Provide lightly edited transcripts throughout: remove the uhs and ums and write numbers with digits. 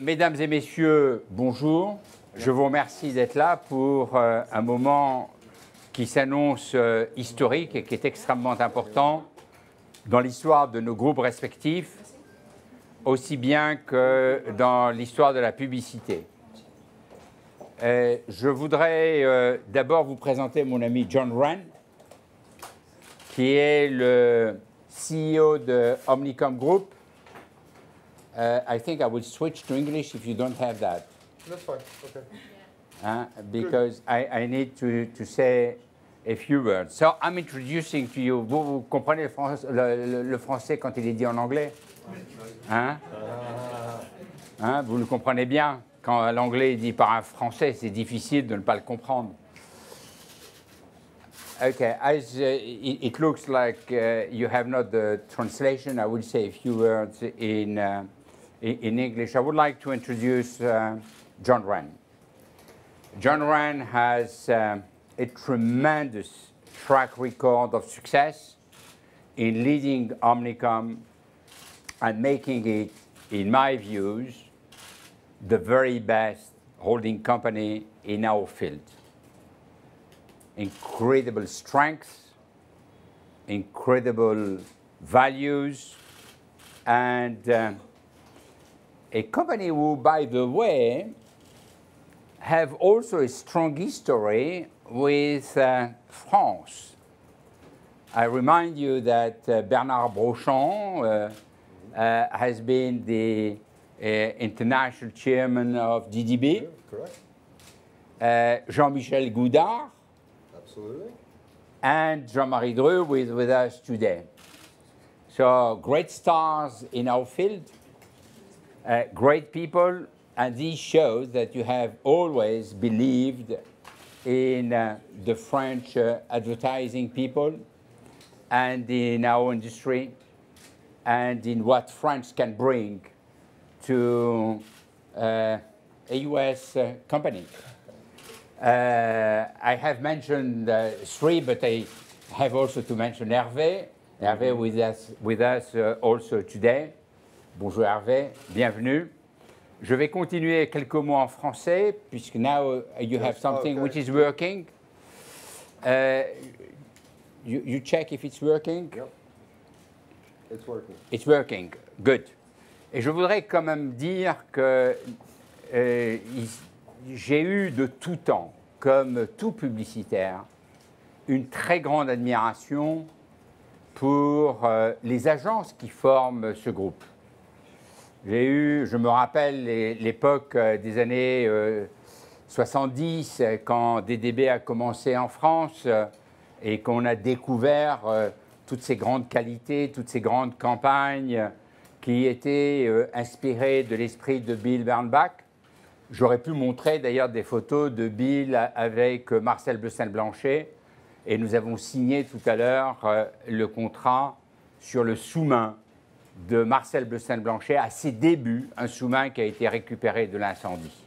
Mesdames et messieurs, bonjour. Je vous remercie d'être là pour un moment qui s'annonce historique et qui est extrêmement important dans l'histoire de nos groupes respectifs, aussi bien que dans l'histoire de la publicité. Je voudrais d'abord vous présenter mon ami John Wren, qui est le CEO de Omnicom Group. I think I will switch to English if you don't have that. That's fine, okay. Because I need to say a few words. So I'm introducing to you. Vous comprenez le français quand il est dit en anglais? Vous le comprenez bien? Quand l'anglais est dit par un français, c'est difficile de ne pas le comprendre. Okay, as it looks like you have not the translation, I will say a few words in English. I would like to introduce John Wren. John Wren has a tremendous track record of success in leading Omnicom and making it, in my views, the very best holding company in our field. Incredible strength, incredible values, and a company who, by the way, have also a strong history with France. I remind you that Bernard Brochon has been the international chairman of DDB. Correct. Jean-Michel Goudard. Absolutely. And Jean-Marie Dreux with us today. So great stars in our field, great people, and this shows that you have always believed in the French advertising people and in our industry and in what France can bring to a US company. I have mentioned three, but I have also to mention Hervé. Hervé with us also today. Bonjour Hervé, bienvenue. Je vais continuer quelques mots en français, puisque now you have something which is working. You check if it's working? Yep. It's working. It's working, good. Et je voudrais quand même dire que j'ai eu de tout temps, comme tout publicitaire, une très grande admiration pour les agences qui forment ce groupe. Je me rappelle l'époque des années 70, quand DDB a commencé en France et qu'on a découvert toutes ces grandes qualités, toutes ces grandes campagnes qui étaient inspirées de l'esprit de Bill Bernbach. J'aurais pu montrer d'ailleurs des photos de Bill avec Marcel Bessin-Blanchet, et nous avons signé tout à l'heure le contrat sur le sous-main de Marcel Bessin-Blanchet à ses débuts, un sous-main qui a été récupéré de l'incendie.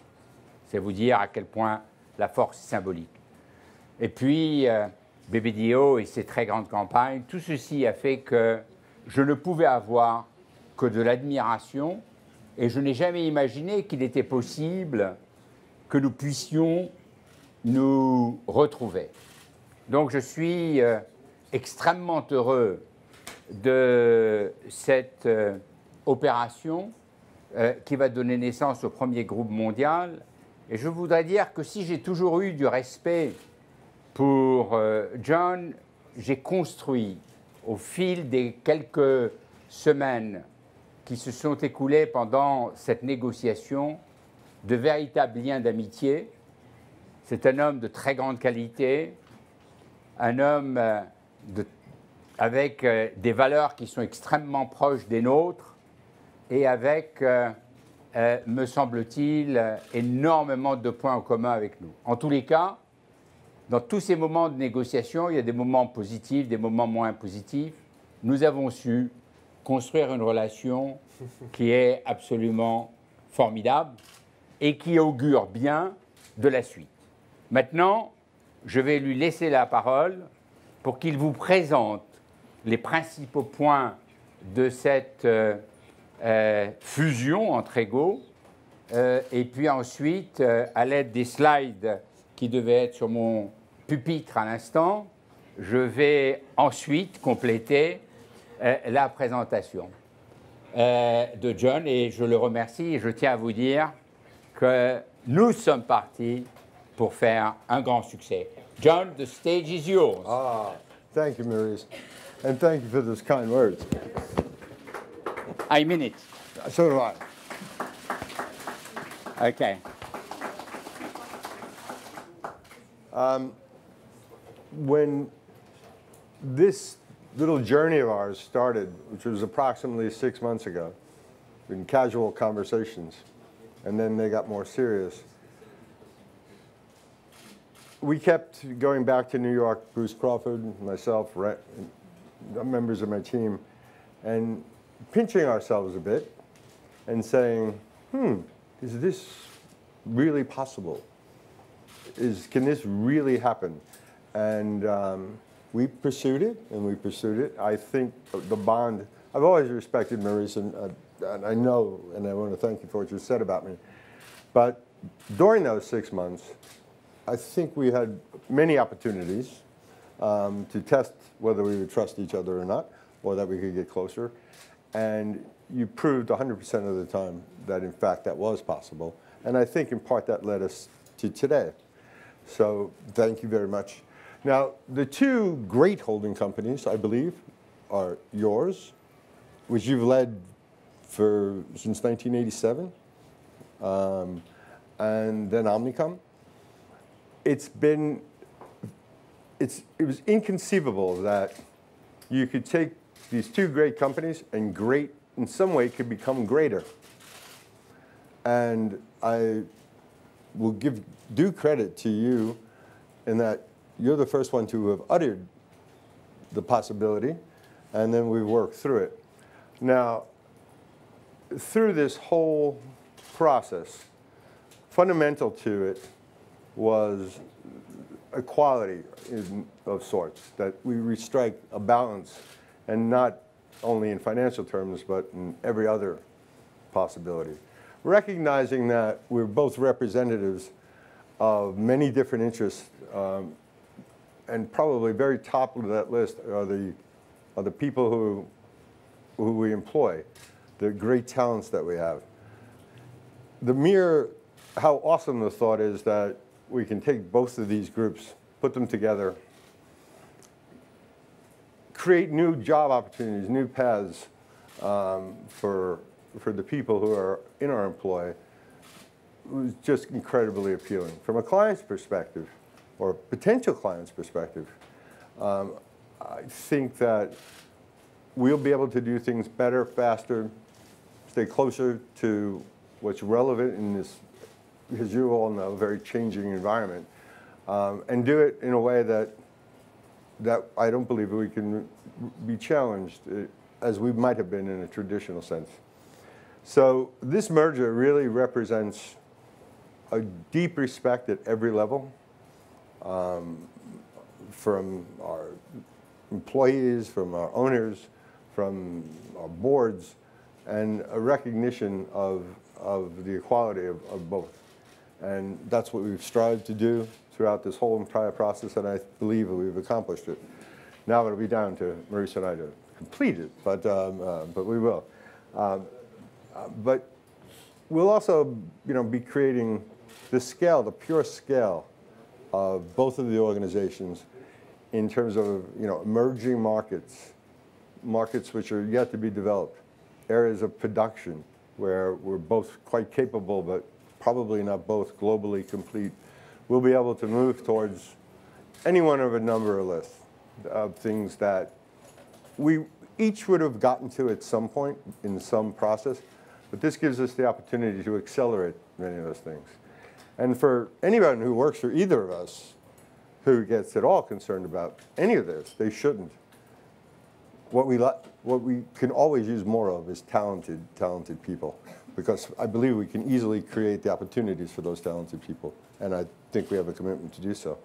C'est vous dire à quel point la force est symbolique. Et puis, BBDO et ses très grandes campagnes, tout ceci a fait que je ne pouvais avoir que de l'admiration, et je n'ai jamais imaginé qu'il était possible que nous puissions nous retrouver. Donc je suis extrêmement heureux de cette opération qui va donner naissance au premier groupe mondial. Et je voudrais dire que si j'ai toujours eu du respect pour John, j'ai construit au fil des quelques semaines qui se sont écoulées pendant cette négociation de véritables liens d'amitié. C'est un homme de très grande qualité, un homme avec des valeurs qui sont extrêmement proches des nôtres et avec, me semble-t-il, énormément de points en commun avec nous. En tous les cas, dans tous ces moments de négociation, il y a des moments positifs, des moments moins positifs. Nous avons su construire une relation qui est absolument formidable et qui augure bien de la suite. Maintenant, je vais lui laisser la parole pour qu'il vous présente les principaux points de cette fusion entre égaux Et puis ensuite, à l'aide des slides qui devaient être sur mon pupitre à l'instant, je vais ensuite compléter la présentation de John. Et je le remercie et je tiens à vous dire que nous sommes partis pour faire un grand succès. John, the stage is yours. Ah, thank you, Maurice. And thank you for those kind words. I mean it. So do I. Okay. When this little journey of ours started, which was approximately 6 months ago, in casual conversations, and then they got more serious, we kept going back to New York, Bruce Crawford, myself, members of my team, and pinching ourselves a bit and saying, is this really possible? Can this really happen? And we pursued it, and we pursued it. I think the bond, I've always respected Maurice, and I know, and I want to thank you for what you said about me. But during those 6 months, I think we had many opportunities to test whether we would trust each other or not, or that we could get closer. And you proved 100% of the time that, in fact, that was possible. And I think, in part, that led us to today. So thank you very much. Now, the two great holding companies, I believe, are yours, which you've led since 1987, and then Omnicom. It was inconceivable that you could take these two great companies and great, in some way, could become greater. And I will give due credit to you in that you're the first one to have uttered the possibility, and then we worked through it. Now, through this whole process, fundamental to it was equality of sorts, that we strike a balance, and not only in financial terms, but in every other possibility. Recognizing that we're both representatives of many different interests, and probably very top of that list are the people who we employ, the great talents that we have. How awesome the thought is that we can take both of these groups, put them together, create new job opportunities, new paths for the people who are in our employ, was just incredibly appealing. From a client's perspective, or potential client's perspective, I think that we'll be able to do things better, faster, stay closer to what's relevant in this, as you all know, very changing environment, and do it in a way that I don't believe we can be challenged as we might have been in a traditional sense. So this merger really represents a deep respect at every level, from our employees, from our owners, from our boards, and a recognition of the equality of both. And that's what we've strived to do throughout this whole entire process, and I believe we've accomplished it. Now it'll be down to Maurice and I to complete it, but we will. But we'll also, be creating the scale, the pure scale of both of the organizations in terms of, emerging markets which are yet to be developed, areas of production where we're both quite capable, but probably not both globally complete. We'll be able to move towards any one of a number of lists of things that we each would have gotten to at some point in some process, but this gives us the opportunity to accelerate many of those things. And for anyone who works for either of us who gets at all concerned about any of this, they shouldn't. What we can always use more of is talented people, because I believe we can easily create the opportunities for those talented people, and I think we have a commitment to do so.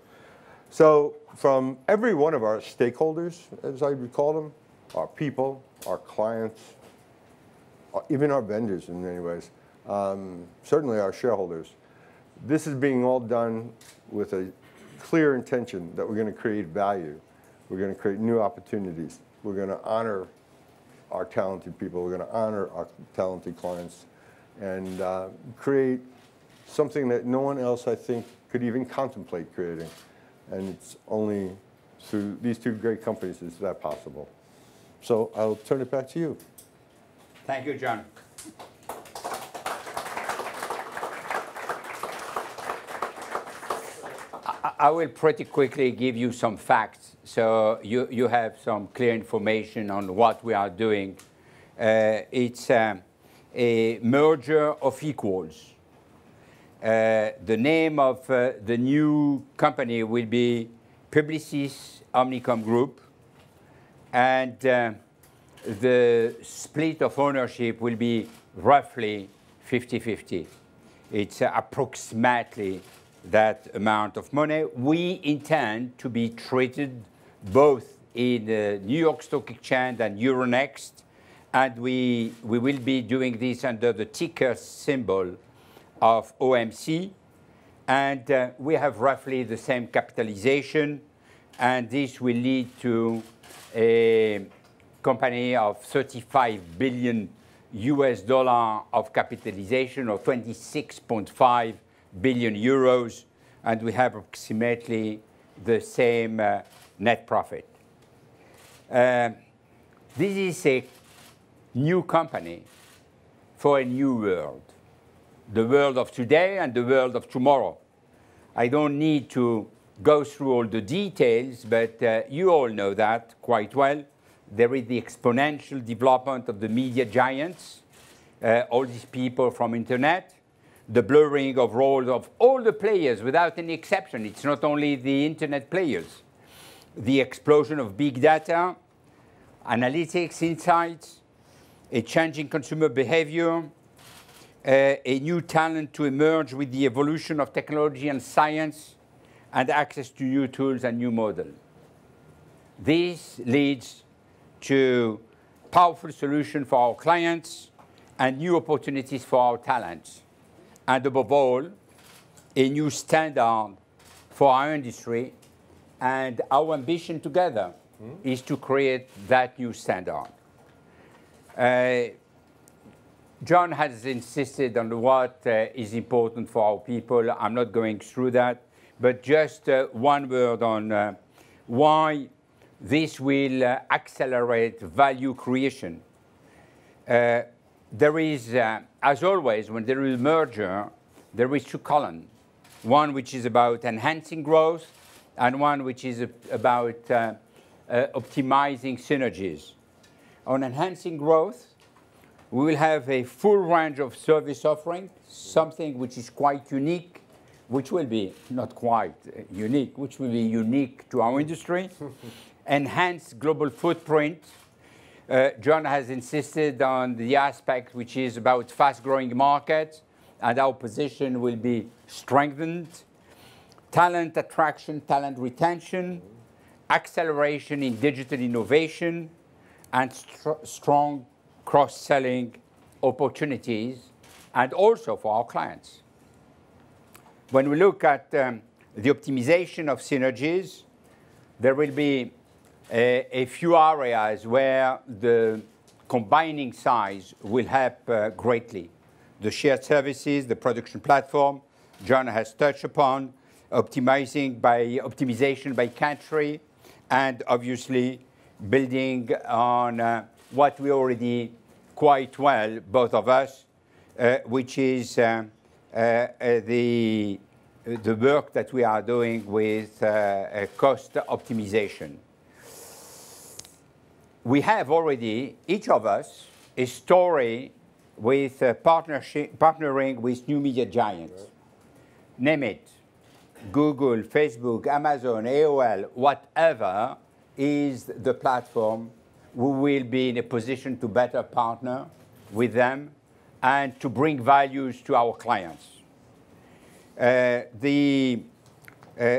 So from every one of our stakeholders, as I would call them, our people, our clients, even our vendors in many ways, certainly our shareholders. This is being all done with a clear intention that we're going to create value. We're going to create new opportunities. We're going to honor our talented people. We're going to honor our talented clients and create something that no one else, I think, could even contemplate creating. And it's only through these two great companies is that possible. So I'll turn it back to you. Thank you, John. I will pretty quickly give you some facts so you have some clear information on what we are doing. It's a merger of equals. The name of the new company will be Publicis Omnicom Group, and the split of ownership will be roughly 50-50. It's approximately that amount of money. We intend to be treated both in the New York Stock Exchange and Euronext, and we will be doing this under the ticker symbol of OMC, and we have roughly the same capitalization, and this will lead to a company of $35 billion of capitalization, or 26.5 billion euros, and we have approximately the same net profit. This is a new company for a new world, the world of today and the world of tomorrow. I don't need to go through all the details, but you all know that quite well. There is the exponential development of the media giants, all these people from internet, the blurring of roles of all the players without any exception. It's not only the internet players. The explosion of big data, analytics, insights, a changing consumer behavior, a new talent to emerge with the evolution of technology and science, and access to new tools and new models. This leads to powerful solutions for our clients and new opportunities for our talents. And above all, a new standard for our industry. And our ambition together is to create that new standard. John has insisted on what is important for our people. I'm not going through that, but just one word on why this will accelerate value creation. There is, as always, when there is a merger, there is two columns. One which is about enhancing growth, and one which is about optimizing synergies. On enhancing growth, we will have a full range of service offerings, something which is quite unique, which will be not quite unique, which will be unique to our industry. Enhanced global footprint. John has insisted on the aspect which is about fast-growing markets, and our position will be strengthened. Talent attraction, talent retention, acceleration in digital innovation, and strong cross-selling opportunities, and also for our clients. When we look at the optimization of synergies, there will be a few areas where the combining size will help greatly. The shared services, the production platform, John has touched upon, optimization by country, and obviously building on what we already quite well, both of us, which is the work that we are doing with cost optimization. We have already, each of us, a story with partnering with new media giants. Name it, Google, Facebook, Amazon, AOL, whatever is the platform, we will be in a position to better partner with them and to bring values to our clients.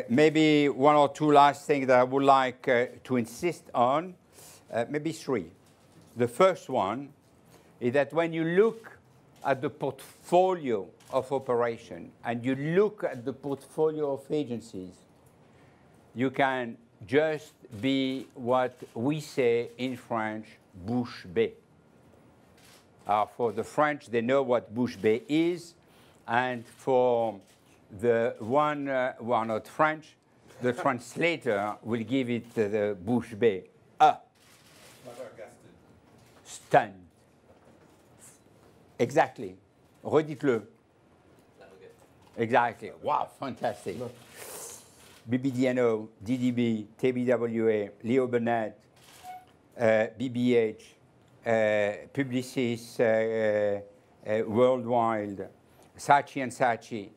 Maybe one or two last things that I would like to insist on, maybe three. The first one is that when you look at the portfolio of operation and you look at the portfolio of agencies, you can just be what we say in French, bouche bée. For the French, they know what bouche bée is, and for the one who are not French, the translator will give it the bouche bée. Stunned. Exactly. Redites-le. Exactly. Wow, fantastic. BBDNO, DDB, TBWA, Leo Burnett, BBH, Publicis Worldwide, Saatchi and Saatchi.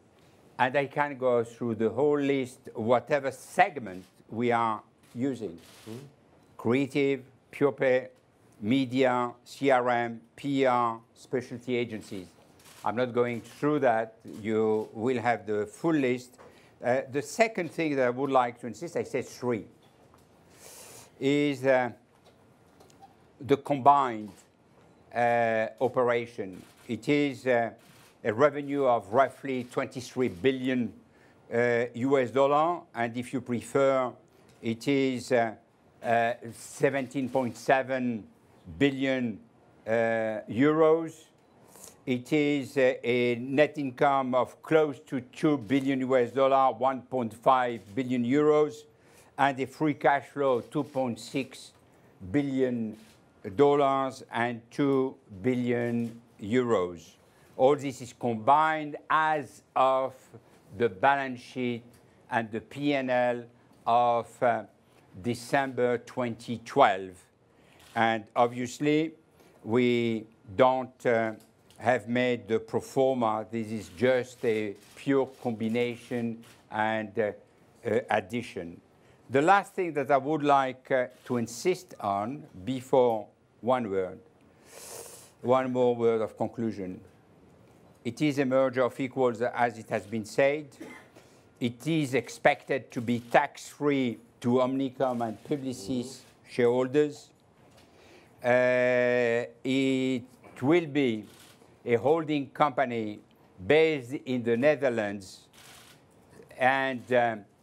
And I can go through the whole list, whatever segment we are using. Creative, pure play, media, CRM, PR, specialty agencies. I'm not going through that. You will have the full list. The second thing that I would like to insist, I said 3, is the combined operation. It is a revenue of roughly 23 billion US dollar, and if you prefer, it is 17.7 billion euros. It is a net income of close to 2 billion US dollar, 1.5 billion euros, and a free cash flow 2.6 billion dollars and 2 billion euros. All this is combined as of the balance sheet and the P&L of December 2012. And obviously, we don't have made the pro forma. This is just a pure combination and addition. The last thing that I would like to insist on before one more word of conclusion. It is a merger of equals, as it has been said. It is expected to be tax-free to Omnicom and Publicis shareholders. It will be a holding company based in the Netherlands, and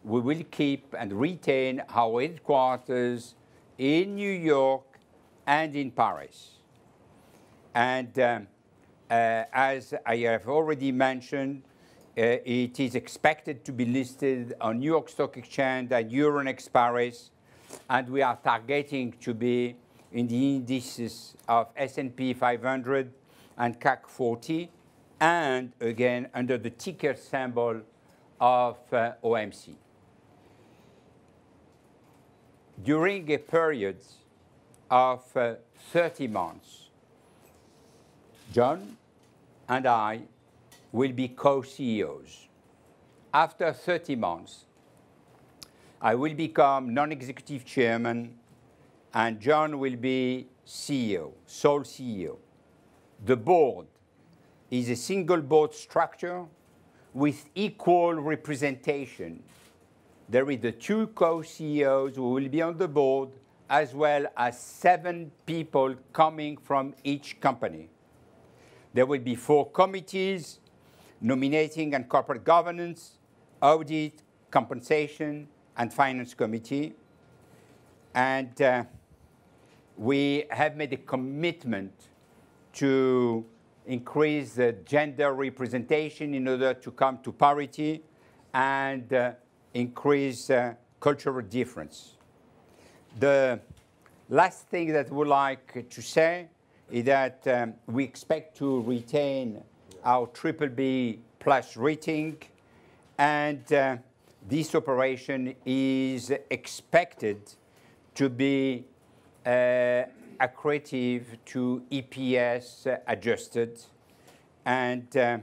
we will keep and retain our headquarters in New York and in Paris. And as I have already mentioned, it is expected to be listed on New York Stock Exchange and Euronext Paris, and we are targeting to be in the indices of S&P 500 and CAC 40, and again under the ticker symbol of OMC. During a period of 30 months, John and I will be co-CEOs. After 30 months, I will become non-executive chairman, and John will be CEO, sole CEO. The board is a single board structure with equal representation. There is the 2 co-CEOs who will be on the board, as well as 7 people coming from each company. There will be 4 committees: nominating and corporate governance, audit, compensation, and finance committee. And we have made a commitment to increase the gender representation in order to come to parity and increase cultural difference. The last thing that I would like to say is that we expect to retain our BBB+ rating, and this operation is expected to be accretive to EPS adjusted. And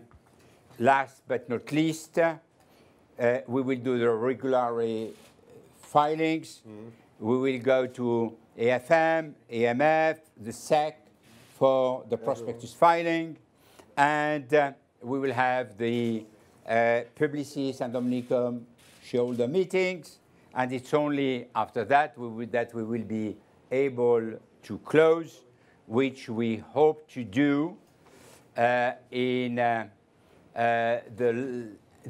last but not least, we will do the regular filings. We will go to AFM, AMF, the SEC for the prospectus filing, and we will have the Publicis and Omnicom shareholder meetings, and it's only after that we will be able to close, which we hope to do in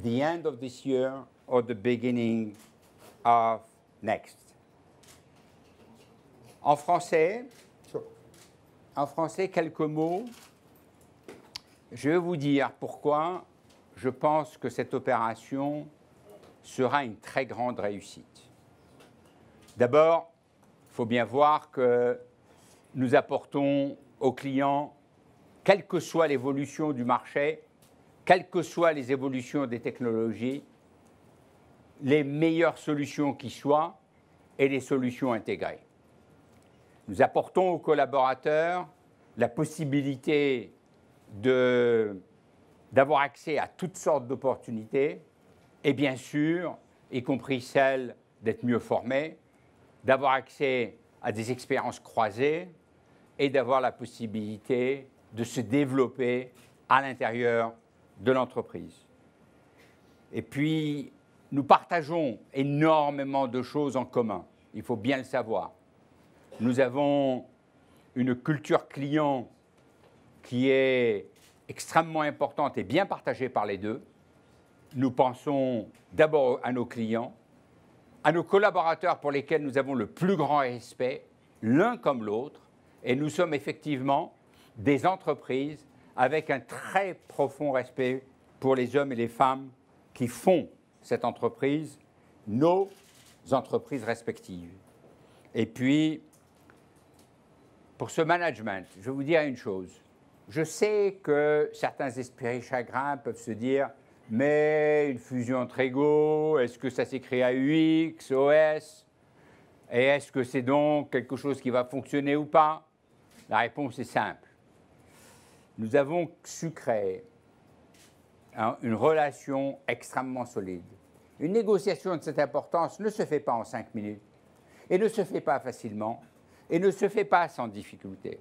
the end of this year or the beginning of next. En français, quelques mots. Je vais vous dire pourquoi je pense que cette opération sera une très grande réussite. D'abord, il faut bien voir que nous apportons aux clients, quelle que soit l'évolution du marché, quelles que soient les évolutions des technologies, les meilleures solutions qui soient et les solutions intégrées. Nous apportons aux collaborateurs la possibilité d'avoir accès à toutes sortes d'opportunités et bien sûr, y compris celle d'être mieux formés, d'avoir accès à des expériences croisées et d'avoir la possibilité de se développer à l'intérieur de l'entreprise. Et puis, nous partageons énormément de choses en commun, il faut bien le savoir. Nous avons une culture client qui est extrêmement importante et bien partagée par les deux. Nous pensons d'abord à nos clients, à nos collaborateurs pour lesquels nous avons le plus grand respect, l'un comme l'autre, et nous sommes effectivement des entreprises avec un très profond respect pour les hommes et les femmes qui font cette entreprise, nos entreprises respectives. Et puis, pour ce management, je vais vous dire une chose. Je sais que certains esprits chagrins peuvent se dire « mais une fusion entre égaux, est-ce que ça s'écrit AUX, OS? Et est-ce que c'est donc quelque chose qui va fonctionner ou pas ?» La réponse est simple. Nous avons su créer une relation extrêmement solide. Une négociation de cette importance ne se fait pas en 5 minutes et ne se fait pas facilement et ne se fait pas sans difficulté.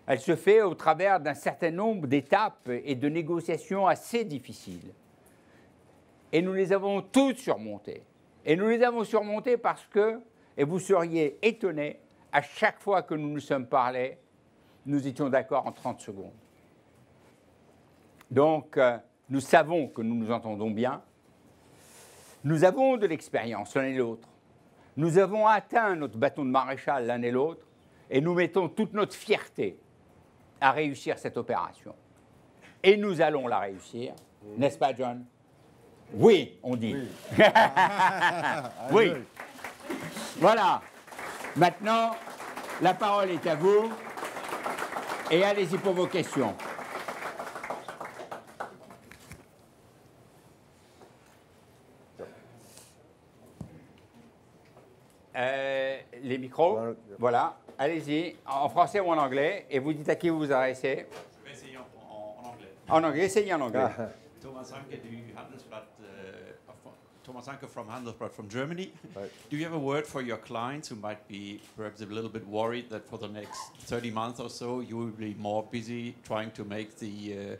Elle se fait au travers d'un certain nombre d'étapes et de négociations assez difficiles. Et nous les avons toutes surmontées. Et nous les avons surmontées parce que, et vous seriez étonnés, à chaque fois que nous nous sommes parlé, nous étions d'accord en 30 secondes. Donc, nous savons que nous nous entendons bien. Nous avons de l'expérience l'un et l'autre. Nous avons atteint notre bâton de maréchal l'un et l'autre et nous mettons toute notre fierté à réussir cette opération. Et nous allons la réussir, n'est-ce pas, John? Oui, on dit. Oui. Oui. Voilà. Maintenant, la parole est à vous et allez-y pour vos questions. Les micros, voilà, allez-y, en français ou en anglais, et vous dites à qui vous vous adressez. Je vais essayer en anglais. En anglais, essayez en anglais. Thomas Anke, Thomas Anke from Handelsblatt from Germany. Right. Do you have a word for your clients who might be perhaps a little bit worried that for the next 30 months or so you will be more busy trying to make the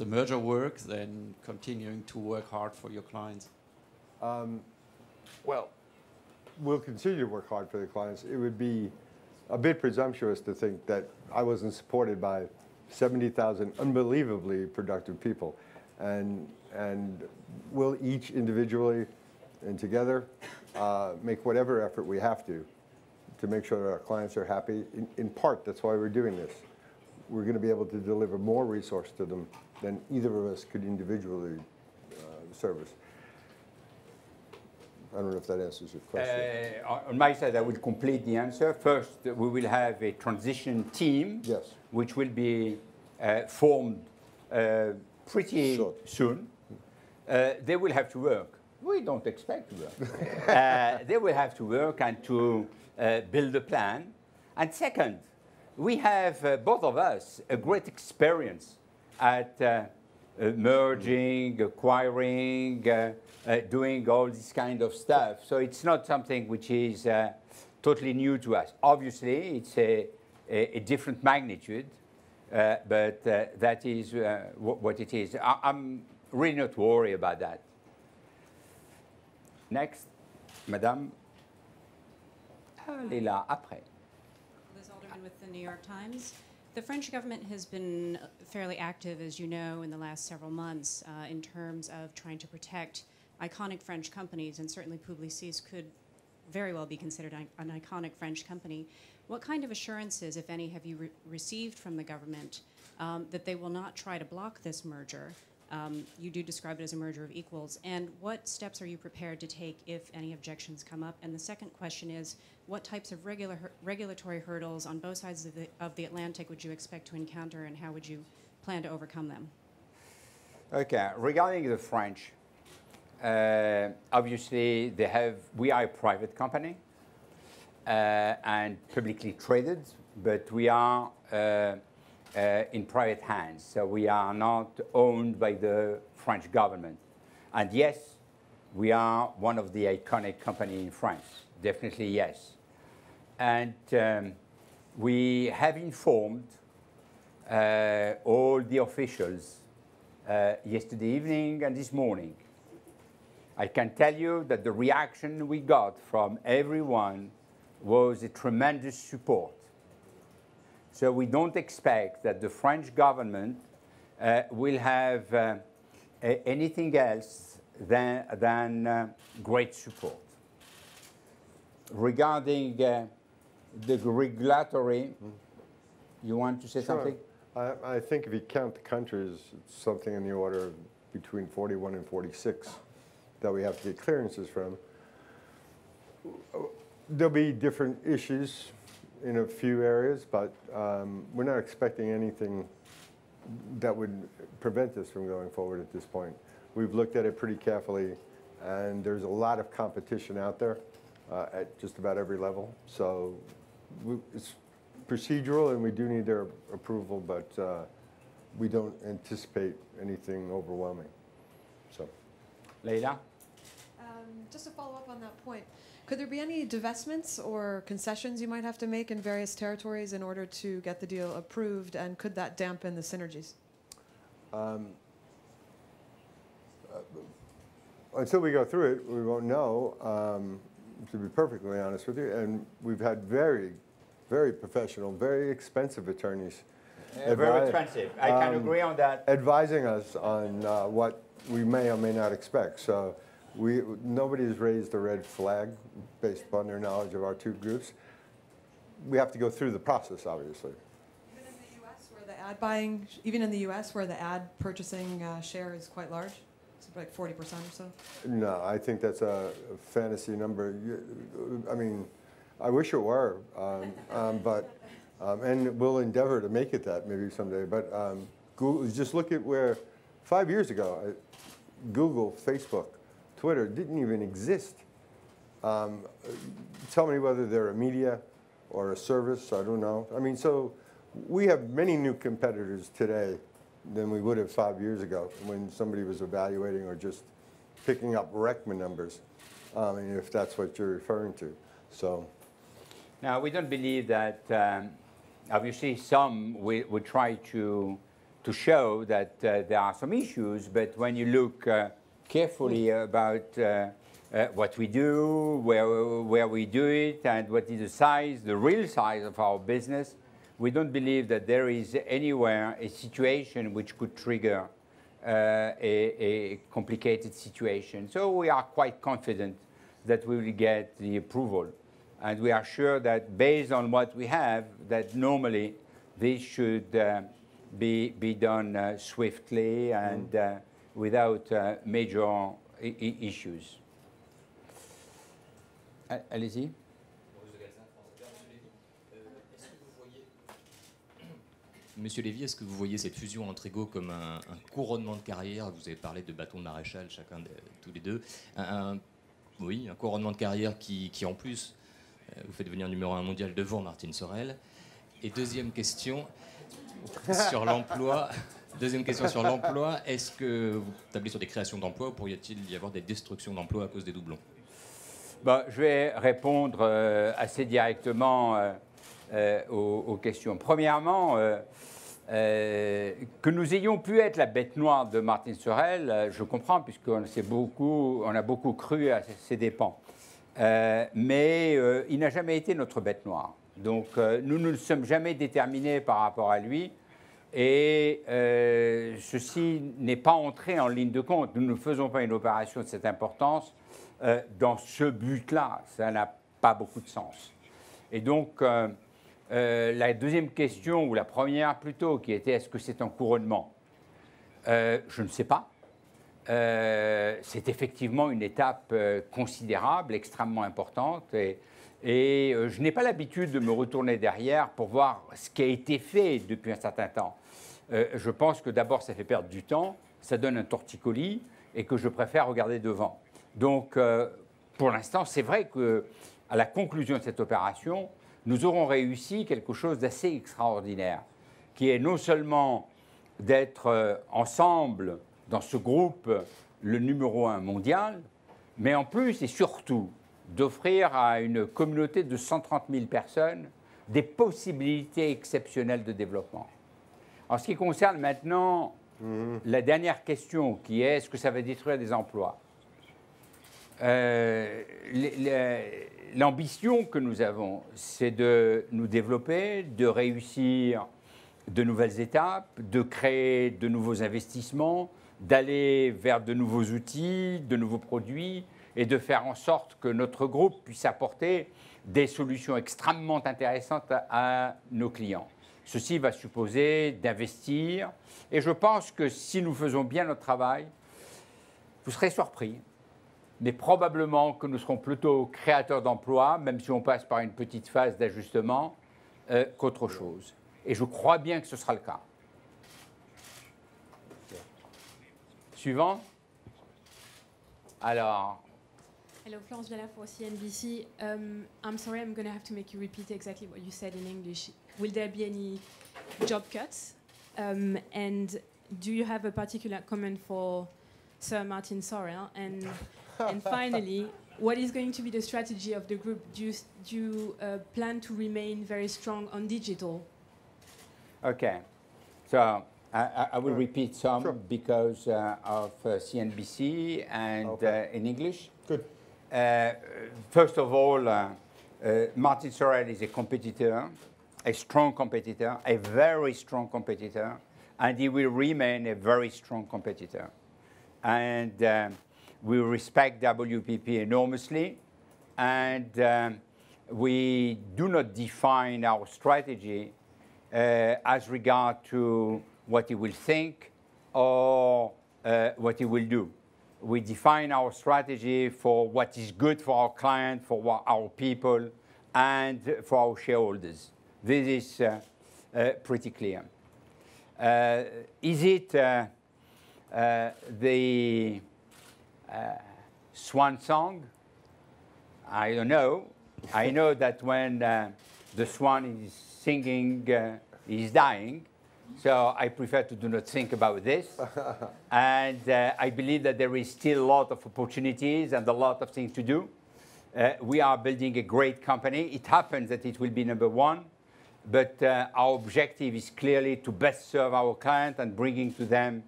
merger work than continuing to work hard for your clients? Well, we'll continue to work hard for the clients. It would be a bit presumptuous to think that I wasn't supported by 70,000 unbelievably productive people. And we'll each individually and together make whatever effort we have to make sure that our clients are happy. In part, that's why we're doing this. We're going to be able to deliver more resource to them than either of us could individually service. I don't know if that answers your question. On my side, I will complete the answer. First, we will have a transition team, Yes. which will be formed pretty soon. They will have to work. We don't expect to work. They will have to work and to build a plan. And second, we have, both of us, a great experience at merging, acquiring, doing all this kind of stuff. So it's not something which is totally new to us. Obviously, it's a different magnitude, but that is what it is. I'm really not worried about that. Next, Madame. Elle est là, après. Liz Alderman with the New York Times. The French government has been fairly active, as you know, in the last several months in terms of trying to protect iconic French companies, and certainly Publicis could very well be considered an iconic French company. What kind of assurances, if any, have you received from the government that they will not try to block this merger? You do describe it as a merger of equals. And what steps are you prepared to take if any objections come up? And the second question is, what types of regulatory hurdles on both sides of the Atlantic would you expect to encounter, and how would you plan to overcome them? Okay, regarding the French, obviously we are a private company and publicly traded, but we are in private hands, so we are not owned by the French government. And yes, we are one of the iconic companies in France, definitely yes. And we have informed all the officials yesterday evening and this morning. I can tell you that the reaction we got from everyone was a tremendous support. So we don't expect that the French government will have anything else than great support. Regarding the regulatory, you want to say something? I think if you count the countries, it's something in the order of between 41 and 46 that we have to get clearances from. There'll be different issues in a few areas, but we're not expecting anything that would prevent us from going forward at this point. We've looked at it pretty carefully, and there's a lot of competition out there at just about every level. So it's procedural, and we do need their approval, but we don't anticipate anything overwhelming. So, Leila? Just to follow up on that point, could there be any divestments or concessions you might have to make in various territories in order to get the deal approved, and could that dampen the synergies? Until we go through it, we won't know, to be perfectly honest with you. And we've had very, very professional, very expensive attorneys. Very expensive. I can agree on that. Advising us on what we may or may not expect. So nobody has raised a red flag based upon their knowledge of our two groups. We have to go through the process, obviously. Even in the U.S., where the ad buying, even in the U.S., where the ad purchasing share is quite large, it's like 40% or so. No, I think that's a fantasy number. I mean, I wish it were, and we'll endeavor to make it that maybe someday. But Google, just look at where 5 years ago, Google, Facebook, Twitter didn't even exist. Tell me whether they're a media or a service, I don't know. I mean, so we have many new competitors today than we would have 5 years ago when somebody was evaluating or just picking up RECMA numbers, if that's what you're referring to. So, now, we don't believe that, obviously some would try to show that there are some issues, but when you look carefully about what we do, where we do it, and what is the size, the real size of our business, we don't believe that there is anywhere a situation which could trigger a complicated situation. So we are quite confident that we will get the approval. And we are sure that based on what we have, that normally this should be done swiftly and without major issues. Allez-y. Monsieur Lévy, est-ce que vous voyez cette fusion entre égaux comme un couronnement de carrière? Vous avez parlé de bâton de maréchal, tous les deux. Oui, un couronnement de carrière qui en plus, vous fait devenir numéro 1 mondial devant Martine Sorel. Et deuxième question sur l'emploi. Est-ce que vous tablez sur des créations d'emplois ou pourrait-il y avoir des destructions d'emplois à cause des doublons? Je vais répondre assez directement aux questions. Premièrement, que nous ayons pu être la bête noire de Martine Sorel, je comprends, puisqu'on a beaucoup cru à ses dépens. Mais il n'a jamais été notre bête noire. Donc nous ne sommes jamais déterminés par rapport à lui et ceci n'est pas entré en ligne de compte. Nous ne faisons pas une opération de cette importance dans ce but-là. Ça n'a pas beaucoup de sens. Et donc la deuxième question, ou la première plutôt, qui était est-ce que c'est un couronnement? Je ne sais pas. C'est effectivement une étape considérable, extrêmement importante, et je n'ai pas l'habitude de me retourner derrière pour voir ce qui a été fait depuis un certain temps. Je pense que d'abord, ça fait perdre du temps, ça donne un torticolis, et que je préfère regarder devant. Donc, pour l'instant, c'est vrai qu'à la conclusion de cette opération, nous aurons réussi quelque chose d'assez extraordinaire, qui est non seulement d'être ensemble dans ce groupe le numéro 1 mondial, mais en plus et surtout d'offrir à une communauté de 130 000 personnes des possibilités exceptionnelles de développement. En ce qui concerne maintenant la dernière question, qui est est-ce que ça va détruire des emplois? L'ambition que nous avons, c'est de nous développer, de réussir de nouvelles étapes, de créer de nouveaux investissements, d'aller vers de nouveaux outils, de nouveaux produits, et de faire en sorte que notre groupe puisse apporter des solutions extrêmement intéressantes à nos clients. Ceci va supposer d'investir, et je pense que si nous faisons bien notre travail, vous serez surpris, mais probablement que nous serons plutôt créateurs d'emplois, même si on passe par une petite phase d'ajustement, qu'autre chose. Et je crois bien que ce sera le cas. Suivant. Alors. Hello, Florence Viala for CNBC. I'm sorry, I'm going to have to make you repeat exactly what you said in English. Will there be any job cuts? And do you have a particular comment for Sir Martin Sorrell? And finally, what is going to be the strategy of the group? Do you plan to remain very strong on digital? Okay. So I will repeat some because of CNBC and in English. Good. First of all, Martin Sorrell is a competitor, a strong competitor, a very strong competitor, and he will remain a very strong competitor. And we respect WPP enormously, and we do not define our strategy as regard to what he will think or what he will do. We define our strategy for what is good for our client, for our people, and for our shareholders. This is pretty clear. Is it the swan song? I don't know. I know that when the swan is singing, he's dying. So I prefer to do not think about this. And I believe that there is still a lot of opportunities and a lot of things to do. We are building a great company. It happens that it will be number one. But our objective is clearly to best serve our client and bringing to them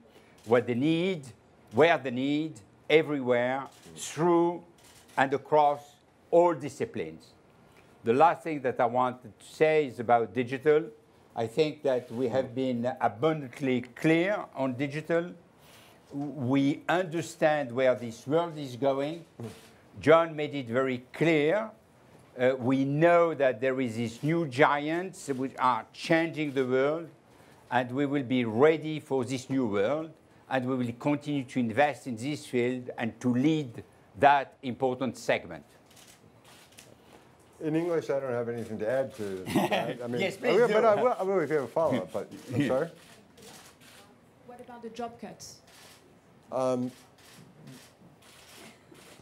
what they need, where they need, everywhere, through and across all disciplines. The last thing that I wanted to say is about digital. I think that we have been abundantly clear on digital. We understand where this world is going. John made it very clear. We know that there is these new giants which are changing the world, and we will be ready for this new world, and we will continue to invest in this field and to lead that important segment. In English, I don't have anything to add to that. I mean, Yes, please but do. I will if you have a follow-up. But I'm sorry. What about the job cuts?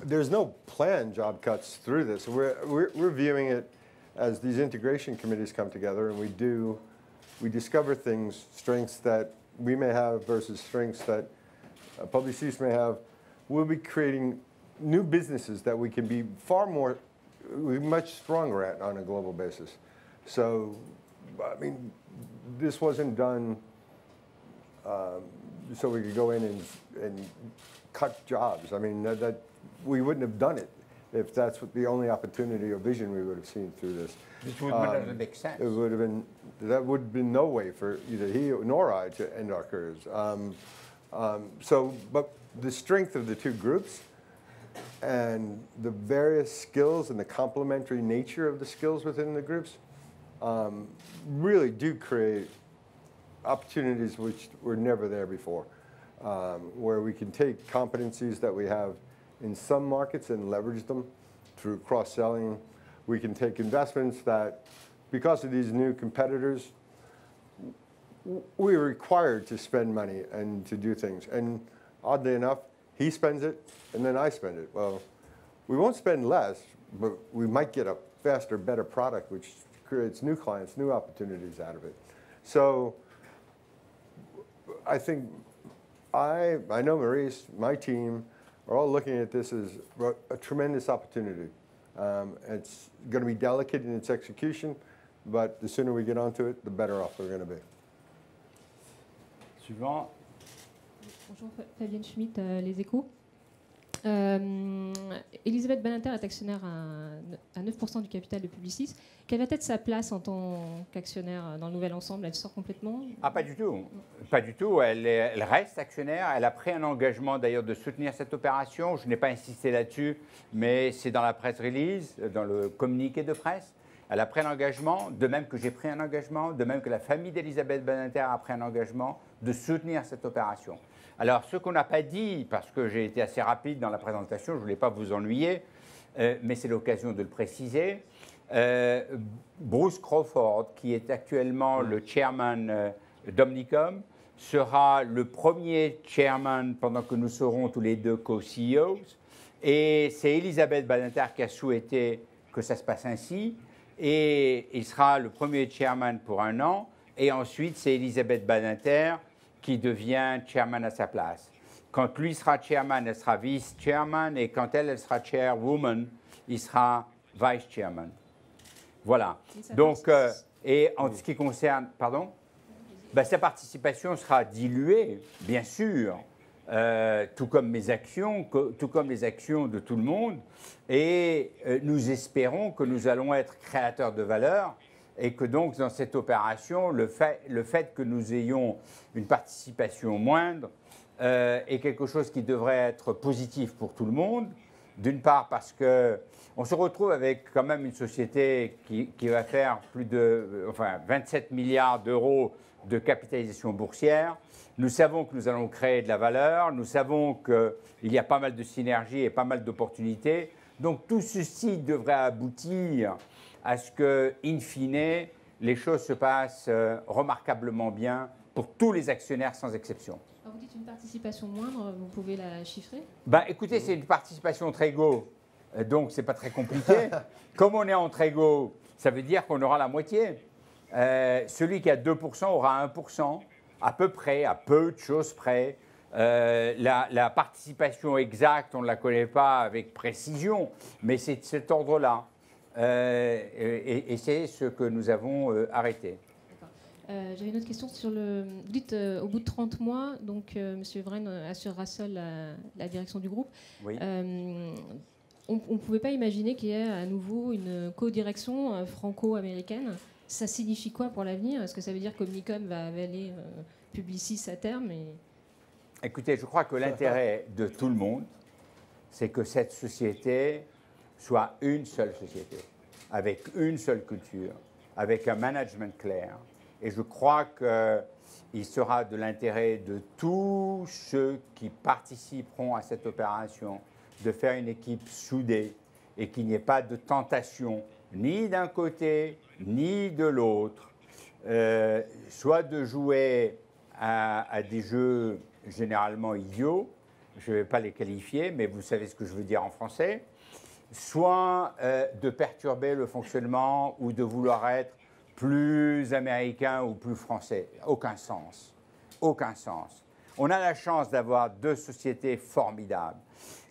There's no planned job cuts through this. We're viewing it as these integration committees come together, and we discover things, strengths that we may have versus strengths that Publicis may have. We'll be creating new businesses that we can be much stronger at on a global basis. So, I mean, this wasn't done so we could go in and cut jobs. I mean, that we wouldn't have done it. if that's what the only opportunity or vision we would have seen through this. This doesn't make sense. It would have been, that would have been no way for either he nor I to end our careers. But the strength of the two groups and the various skills and the complementary nature of the skills within the groups really do create opportunities which were never there before, where we can take competencies that we have in some markets and leverage them through cross-selling. We can take investments that, because of these new competitors, we're required to spend money and to do things. And oddly enough, he spends it, and then I spend it. Well, we won't spend less, but we might get a faster, better product, which creates new clients, new opportunities out of it. So I think I know Maurice, my team, are all looking at this as a tremendous opportunity. It's going to be delicate in its execution, but the sooner we get onto it, the better off we're going to be. Suivant. Bonjour, Fabienne Schmitt, Les Échos. Elisabeth Badinter est actionnaire à 9% du capital de Publicis. Quelle va être sa place en tant qu'actionnaire dans le nouvel ensemble? Elle sort complètement? Ah, pas du tout. Pas du tout. Elle reste actionnaire. Elle a pris un engagement d'ailleurs de soutenir cette opération. Je n'ai pas insisté là-dessus, mais c'est dans la press release, dans le communiqué de presse. Elle a pris un engagement, de même que j'ai pris un engagement, de même que la famille d'Elisabeth Badinter a pris un engagement de soutenir cette opération. Alors, ce qu'on n'a pas dit, parce que j'ai été assez rapide dans la présentation, je ne voulais pas vous ennuyer, mais c'est l'occasion de le préciser. Bruce Crawford, qui est actuellement le chairman d'Omnicom, sera le premier chairman pendant que nous serons tous les deux co-CEOs. Et c'est Elisabeth Badinter qui a souhaité que ça se passe ainsi. Et il sera le premier chairman pour 1 an. Et ensuite, c'est Elisabeth Badinter qui devient chairman à sa place. Quand lui sera chairman, elle sera vice-chairman, et quand elle sera chairwoman, il sera vice-chairman. Voilà. Donc, et en ce qui concerne, pardon, ben, sa participation sera diluée, bien sûr, tout comme mes actions, tout comme les actions de tout le monde, et nous espérons que nous allons être créateurs de valeur. Et que donc, dans cette opération, le fait que nous ayons une participation moindre est quelque chose qui devrait être positif pour tout le monde. D'une part, parce qu'on se retrouve avec quand même une société qui va faire plus de 27 milliards d'euros de capitalisation boursière. Nous savons que nous allons créer de la valeur. Nous savons qu'il y a pas mal de synergies et pas mal d'opportunités. Donc, tout ceci devrait aboutir à ce que, in fine, les choses se passent remarquablement bien pour tous les actionnaires sans exception. Alors vous dites une participation moindre, vous pouvez la chiffrer? Ben, écoutez, c'est une participation entre égaux, donc c'est pas très compliqué. Comme on est entre égaux, ça veut dire qu'on aura la moitié. Celui qui a 2% aura 1%, à peu près, à peu de choses près. La participation exacte, on ne la connaît pas avec précision, mais c'est de cet ordre-là. Et c'est ce que nous avons arrêté. J'avais une autre question sur le... Vous dites au bout de 30 mois, donc M. Vren assurera seul la direction du groupe. Oui. On ne pouvait pas imaginer qu'il y ait à nouveau une co-direction franco-américaine. Ça signifie quoi pour l'avenir? Est-ce que ça veut dire qu'Omnicom va avaler Publicis à terme Écoutez, je crois que l'intérêt de tout le monde, c'est que cette société soit une seule société, avec une seule culture, avec un management clair. Et je crois qu'il sera de l'intérêt de tous ceux qui participeront à cette opération de faire une équipe soudée et qu'il n'y ait pas de tentation ni d'un côté ni de l'autre, soit de jouer à des jeux généralement idiots, je ne vais pas les qualifier, mais vous savez ce que je veux dire en français, soit de perturber le fonctionnement ou de vouloir être plus américain ou plus français. Aucun sens. Aucun sens. On a la chance d'avoir 2 sociétés formidables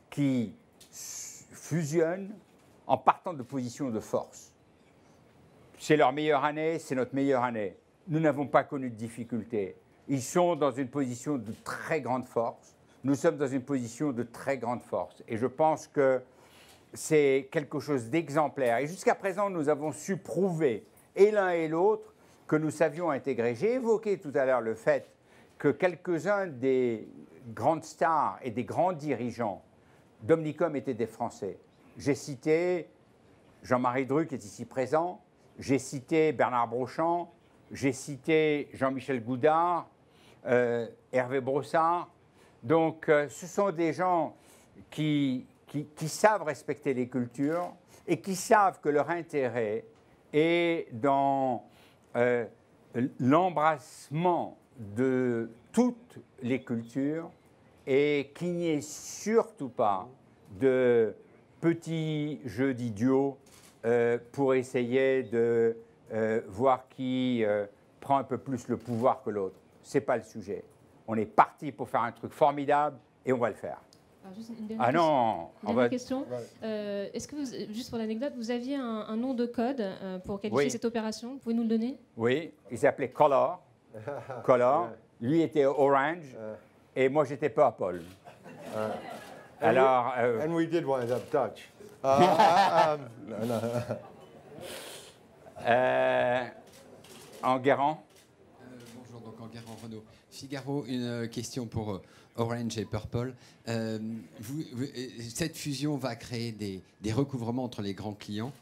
qui fusionnent en partant de positions de force. C'est leur meilleure année, c'est notre meilleure année. Nous n'avons pas connu de difficultés. Ils sont dans une position de très grande force. Nous sommes dans une position de très grande force. Et je pense que c'est quelque chose d'exemplaire. Et jusqu'à présent, nous avons su prouver, et l'un et l'autre, que nous savions intégrer. J'ai évoqué tout à l'heure le fait que quelques-uns des grandes stars et des grands dirigeants d'Omnicom étaient des Français. J'ai cité Jean-Marie Dru, qui est ici présent, j'ai cité Bernard Brochant, j'ai cité Jean-Michel Goudard, Hervé Brossard. Donc, ce sont des gens qui savent respecter les cultures et qui savent que leur intérêt est dans l'embrassement de toutes les cultures et qu'il n'y ait surtout pas de petits jeux d'idiots pour essayer de voir qui prend un peu plus le pouvoir que l'autre. Ce n'est pas le sujet. On est parti pour faire un truc formidable et on va le faire. Alors, juste une dernière question. Right. Est-ce que, juste pour l'anecdote, vous aviez un nom de code pour qualifier cette opération? Vous pouvez nous le donner? Oui, il s'appelait Color. Color. Lui était Orange et moi j'étais Purple. Alors. And we did wind up Dutch. Enguerrand. Bonjour, donc Enguerrand Renault. Figaro, une question pour Orange et Purple. Cette fusion va créer des recouvrements entre les grands clients.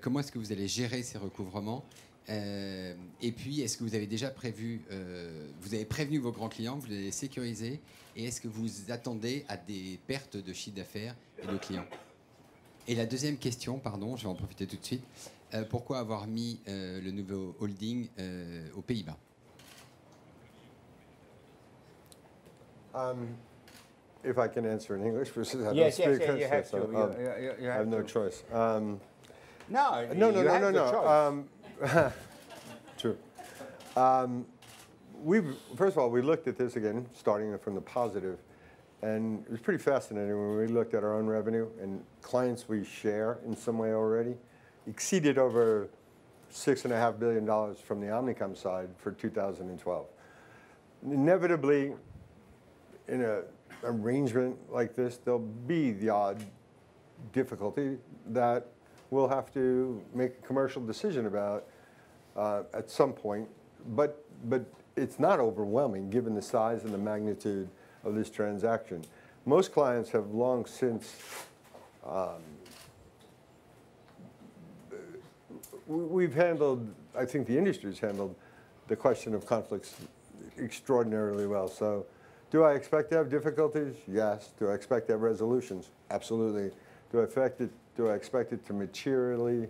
Comment est-ce que vous allez gérer ces recouvrements? Et puis, est-ce que vous avez déjà prévu, vous avez prévenu vos grands clients, vous les sécurisez, et est-ce que vous attendez à des pertes de chiffre d'affaires et de clients? Et la deuxième question, pardon, je vais en profiter tout de suite, pourquoi avoir mis le nouveau holding aux Pays-Bas? If I can answer in English, because I don't Yes, speak you have so, to. You I have no to. choice. No, No. you have the choice. True. First of all, we looked at this again, starting from the positive, and it was pretty fascinating when we looked at our own revenue and clients we share in some way already exceeded over $6.5 billion from the Omnicom side for 2012. Inevitably, in an arrangement like this, there'll be the odd difficulty that we'll have to make a commercial decision about at some point, but it's not overwhelming given the size and the magnitude of this transaction. Most clients have long since we've handled, I think the industry's handled the question of conflicts extraordinarily well. So do I expect to have difficulties? Yes. Do I expect to have resolutions? Absolutely. Do I expect it to materially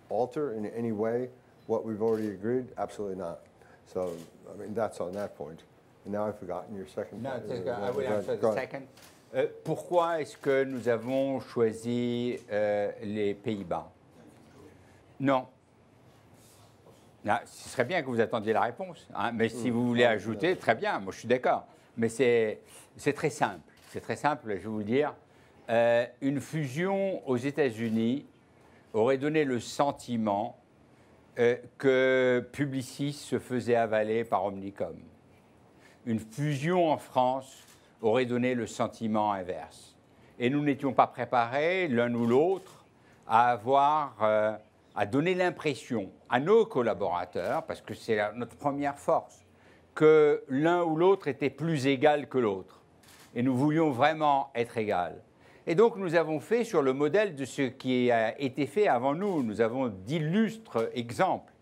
alter in any way what we've already agreed? Absolutely not. So, I mean, that's on that point. And now I've forgotten your second point. No, I will answer the second. Pourquoi est-ce que nous avons choisi les Pays-Bas? Non. Ce serait bien que vous attendiez la réponse, hein, mais si vous voulez ajouter, très bien, moi je suis d'accord. Mais c'est très simple. C'est très simple, je vais vous le dire. Une fusion aux États-Unis aurait donné le sentiment que Publicis se faisait avaler par Omnicom. Une fusion en France aurait donné le sentiment inverse. Et nous n'étions pas préparés, l'un ou l'autre, à donner l'impression à nos collaborateurs, parce que c'est notre première force, que l'un ou l'autre était plus égal que l'autre. Et nous voulions vraiment être égal. Et donc nous avons fait sur le modèle de ce qui a été fait avant nous. Nous avons d'illustres exemples,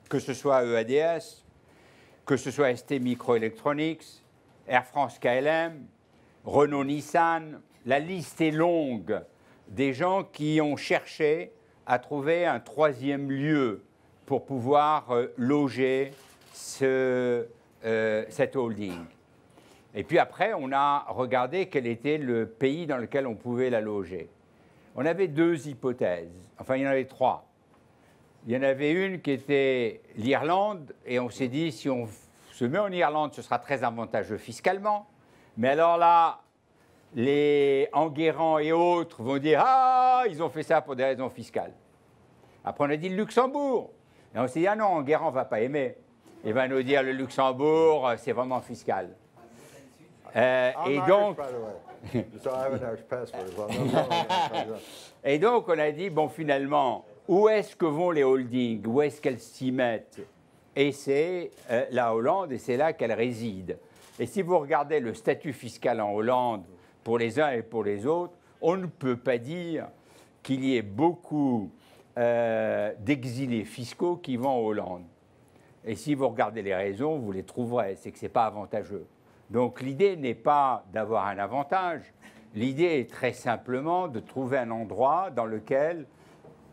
que ce soit EADS, que ce soit ST Microelectronics, Air France KLM, Renault Nissan. La liste est longue des gens qui ont cherché à trouver un troisième lieu pour pouvoir loger cette holding. Et puis après, on a regardé quel était le pays dans lequel on pouvait la loger. On avait deux hypothèses, enfin il y en avait trois. Il y en avait une qui était l'Irlande, et on s'est dit, si on se met en Irlande, ce sera très avantageux fiscalement. Mais alors là, les Enguerrand et autres vont dire, ah, ils ont fait ça pour des raisons fiscales. Après, on a dit le Luxembourg. Et on s'est dit, ah non, Enguerrand ne va pas aimer. Il va nous dire, le Luxembourg, c'est vraiment fiscal. I'm Et Irish, donc, by the way, so I have an Irish passport as well. et donc, on a dit, bon, finalement, où est-ce que vont les holdings? Où est-ce qu'elles s'y mettent? Et c'est la Hollande, et c'est là qu'elle réside. Et si vous regardez le statut fiscal en Hollande, pour les uns et pour les autres, on ne peut pas dire qu'il y ait beaucoup d'exilés fiscaux qui vont en Hollande. Et si vous regardez les raisons, vous les trouverez, c'est que ce n'est pas avantageux. Donc l'idée n'est pas d'avoir un avantage, l'idée est très simplement de trouver un endroit dans lequel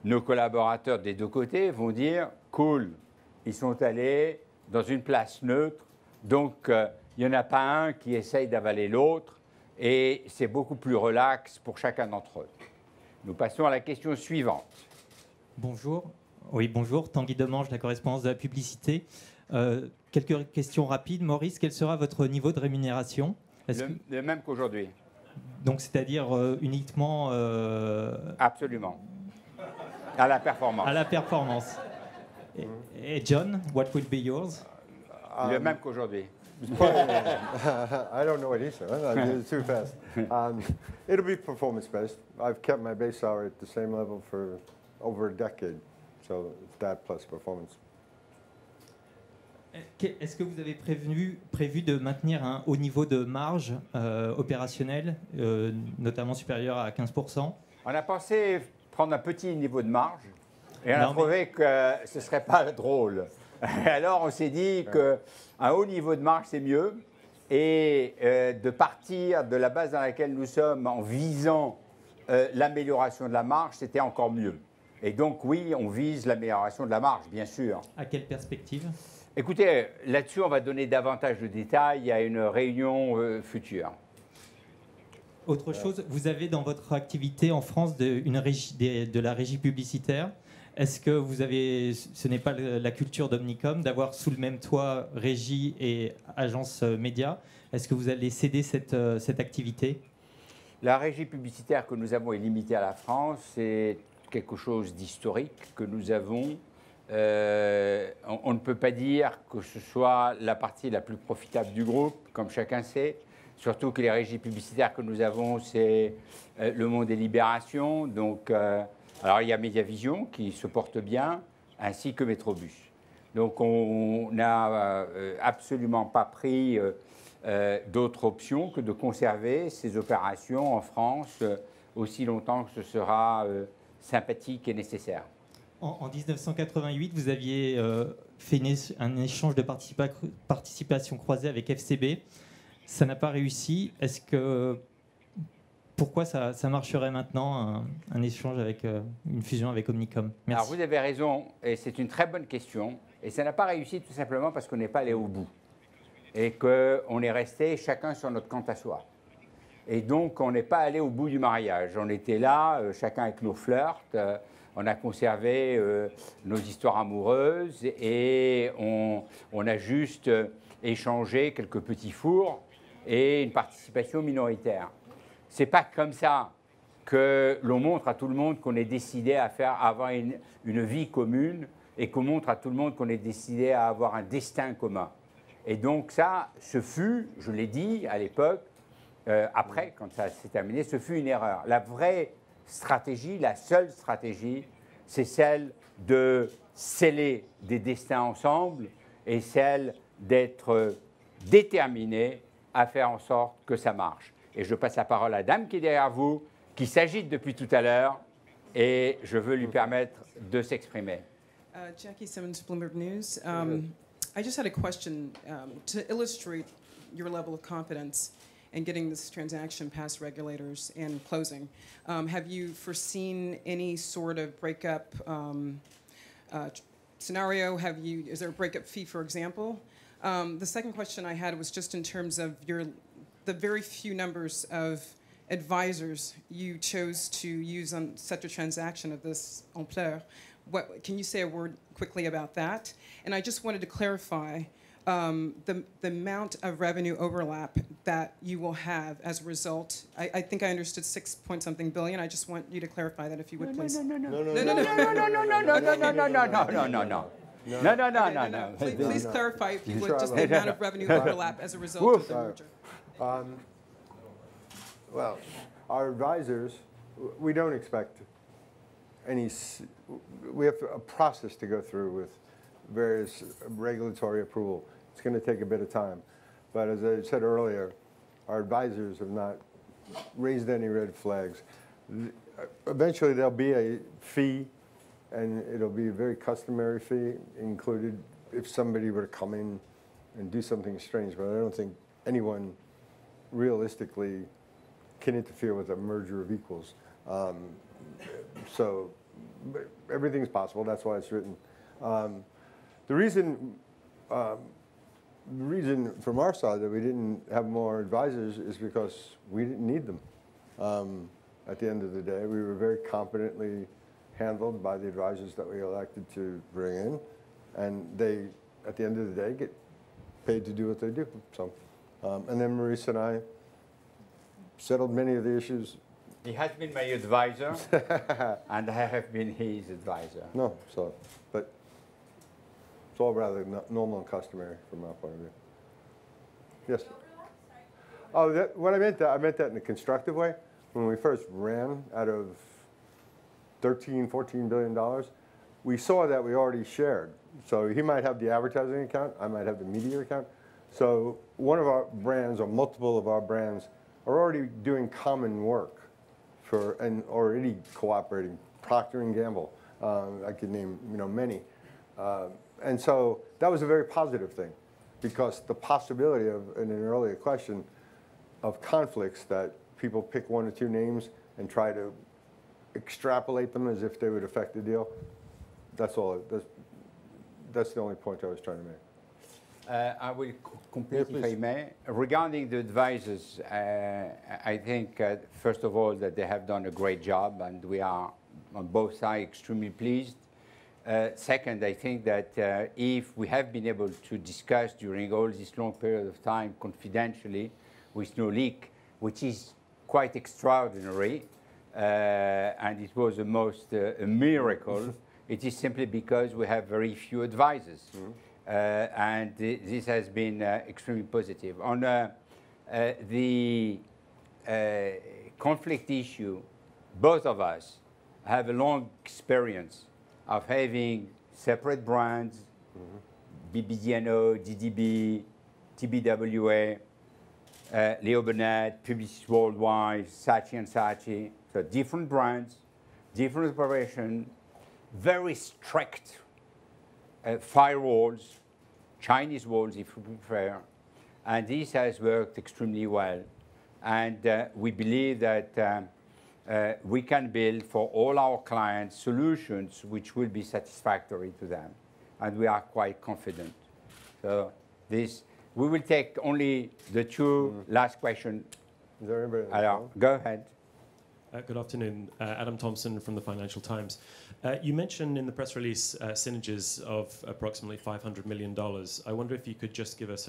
nos collaborateurs des deux côtés vont dire « cool ». Ils sont allés dans une place neutre, donc il n'y en a pas un qui essaye d'avaler l'autre, et c'est beaucoup plus relax pour chacun d'entre eux. Nous passons à la question suivante. Bonjour. Oui, bonjour. Tanguy Demange, la correspondance de la publicité. Quelques questions rapides. Maurice, quel sera votre niveau de rémunération? Le même qu'aujourd'hui. Donc, c'est-à-dire uniquement... Absolument. À la performance. À la performance. Et John, what will be yours? Le même qu'aujourd'hui. I don't know what he said. It's too fast. It'll be performance-based. I've kept my base salary at the same level for over a decade. So it's that plus performance. Est-ce que vous avez prévu de maintenir un haut niveau de marge opérationnelle, notamment supérieur à 15%? On a pensé prendre un petit niveau de marge et on a trouvé que ce ne serait pas drôle. Alors on s'est dit qu'un haut niveau de marge c'est mieux et de partir de la base dans laquelle nous sommes en visant l'amélioration de la marge, c'était encore mieux. Et donc oui, on vise l'amélioration de la marge, bien sûr. À quelle perspective? Écoutez, là-dessus, on va donner davantage de détails à une réunion future. Autre chose, vous avez dans votre activité en France de la régie publicitaire. Est-ce que vous avez, ce n'est pas la culture d'Omnicom d'avoir sous le même toit régie et agence média? Est-ce que vous allez céder cette activité? La régie publicitaire que nous avons est limitée à la France. C'est quelque chose d'historique que nous avons. On ne peut pas dire que ce soit la partie la plus profitable du groupe, comme chacun sait. Surtout que les régies publicitaires que nous avons, c'est Le Monde et Libération. Donc, alors il y a Mediavision qui se porte bien, ainsi que Métrobus. Donc on n'a absolument pas pris d'autre option que de conserver ces opérations en France aussi longtemps que ce sera sympathique et nécessaire. En 1988, vous aviez fait un échange de participation croisée avec FCB. Ça n'a pas réussi. Pourquoi ça marcherait maintenant, un échange avec une fusion avec Omnicom? Merci. Alors vous avez raison, et c'est une très bonne question. Et ça n'a pas réussi tout simplement parce qu'on n'est pas allé au bout. Et qu'on est resté chacun sur notre quant à soi. Et donc on n'est pas allé au bout du mariage. On était là, chacun avec nos flirts. On a conservé nos histoires amoureuses et on a juste échangé quelques petits fours et une participation minoritaire. Ce n'est pas comme ça que l'on montre à tout le monde qu'on est décidé à avoir une vie commune et qu'on montre à tout le monde qu'on est décidé à avoir un destin commun. Et donc ça, ce fut, je l'ai dit à l'époque, après, quand ça s'est terminé, ce fut une erreur. La vraie stratégie, la seule stratégie, c'est celle de sceller des destins ensemble et celle d'être déterminé à faire en sorte que ça marche. Et je passe la parole à la dame qui est derrière vous, qui s'agite depuis tout à l'heure, et je veux lui permettre de s'exprimer. Jackie Simmons, Bloomberg News. I just had a question to illustrate your level of confidence in getting this transaction past regulators and closing. Have you foreseen any sort of breakup scenario? Is there a breakup fee, for example? The second question I had was just in terms of the very few numbers of advisors you chose to use on such a transaction of this ampleur. Can you say a word quickly about that? And I just wanted to clarify the amount of revenue overlap that you will have as a result. I think I understood 6-point-something billion. I just want you to clarify that if you would, please. No. Please clarify if you would just the amount of revenue overlap as a result of the merger. Well, our advisors, we don't expect we have a process to go through with various regulatory approval. It's going to take a bit of time. But as I said earlier, our advisors have not raised any red flags. Eventually there'll be a fee, and it'll be a very customary fee included if somebody were to come in and do something strange. But I don't think anyone realistically can interfere with a merger of equals. So but everything's possible. That's why it's written. The reason from our side that we didn't have more advisors is because we didn't need them. At the end of the day, we were very competently handled by the advisors that we elected to bring in, and they, at the end of the day, get paid to do what they do. So, and then Maurice and I settled many of the issues. He has been my advisor, and I have been his advisor. No, so, but it's all rather normal and customary from our point of view. Yes? Oh, what I meant that in a constructive way. When we first ran out of $13, $14 billion, we saw that we already shared. So he might have the advertising account, I might have the media account. So one of our brands, or multiple of our brands, are already doing common work and already cooperating. Procter & Gamble, I could name many. And so that was a very positive thing, because the possibility of, in an earlier question, of conflicts that people pick one or two names and try to extrapolate them as if they would affect the deal. That's all. That's the only point I was trying to make. I will complete, if I may. Regarding the advisors, I think, first of all, that they have done a great job, and we are, on both sides, extremely pleased. Second, I think that if we have been able to discuss during all this long period of time confidentially with no leak, which is quite extraordinary, and it was almost a miracle, it is simply because we have very few advisors. And this has been extremely positive. On the conflict issue, both of us have a long experience of having separate brands, BBDNO, DDB, TBWA, Leo Burnett, Publicis Worldwide, Saatchi & Saatchi. So different brands, different operation, very strict firewalls, Chinese walls if you prefer, and this has worked extremely well. And we believe that we can build for all our clients solutions which will be satisfactory to them, and we are quite confident. So this, we will take only the two last questions. Is there anybody? Go ahead. Good afternoon. Adam Thompson from the Financial Times. You mentioned in the press release synergies of approximately $500 million. I wonder if you could just give us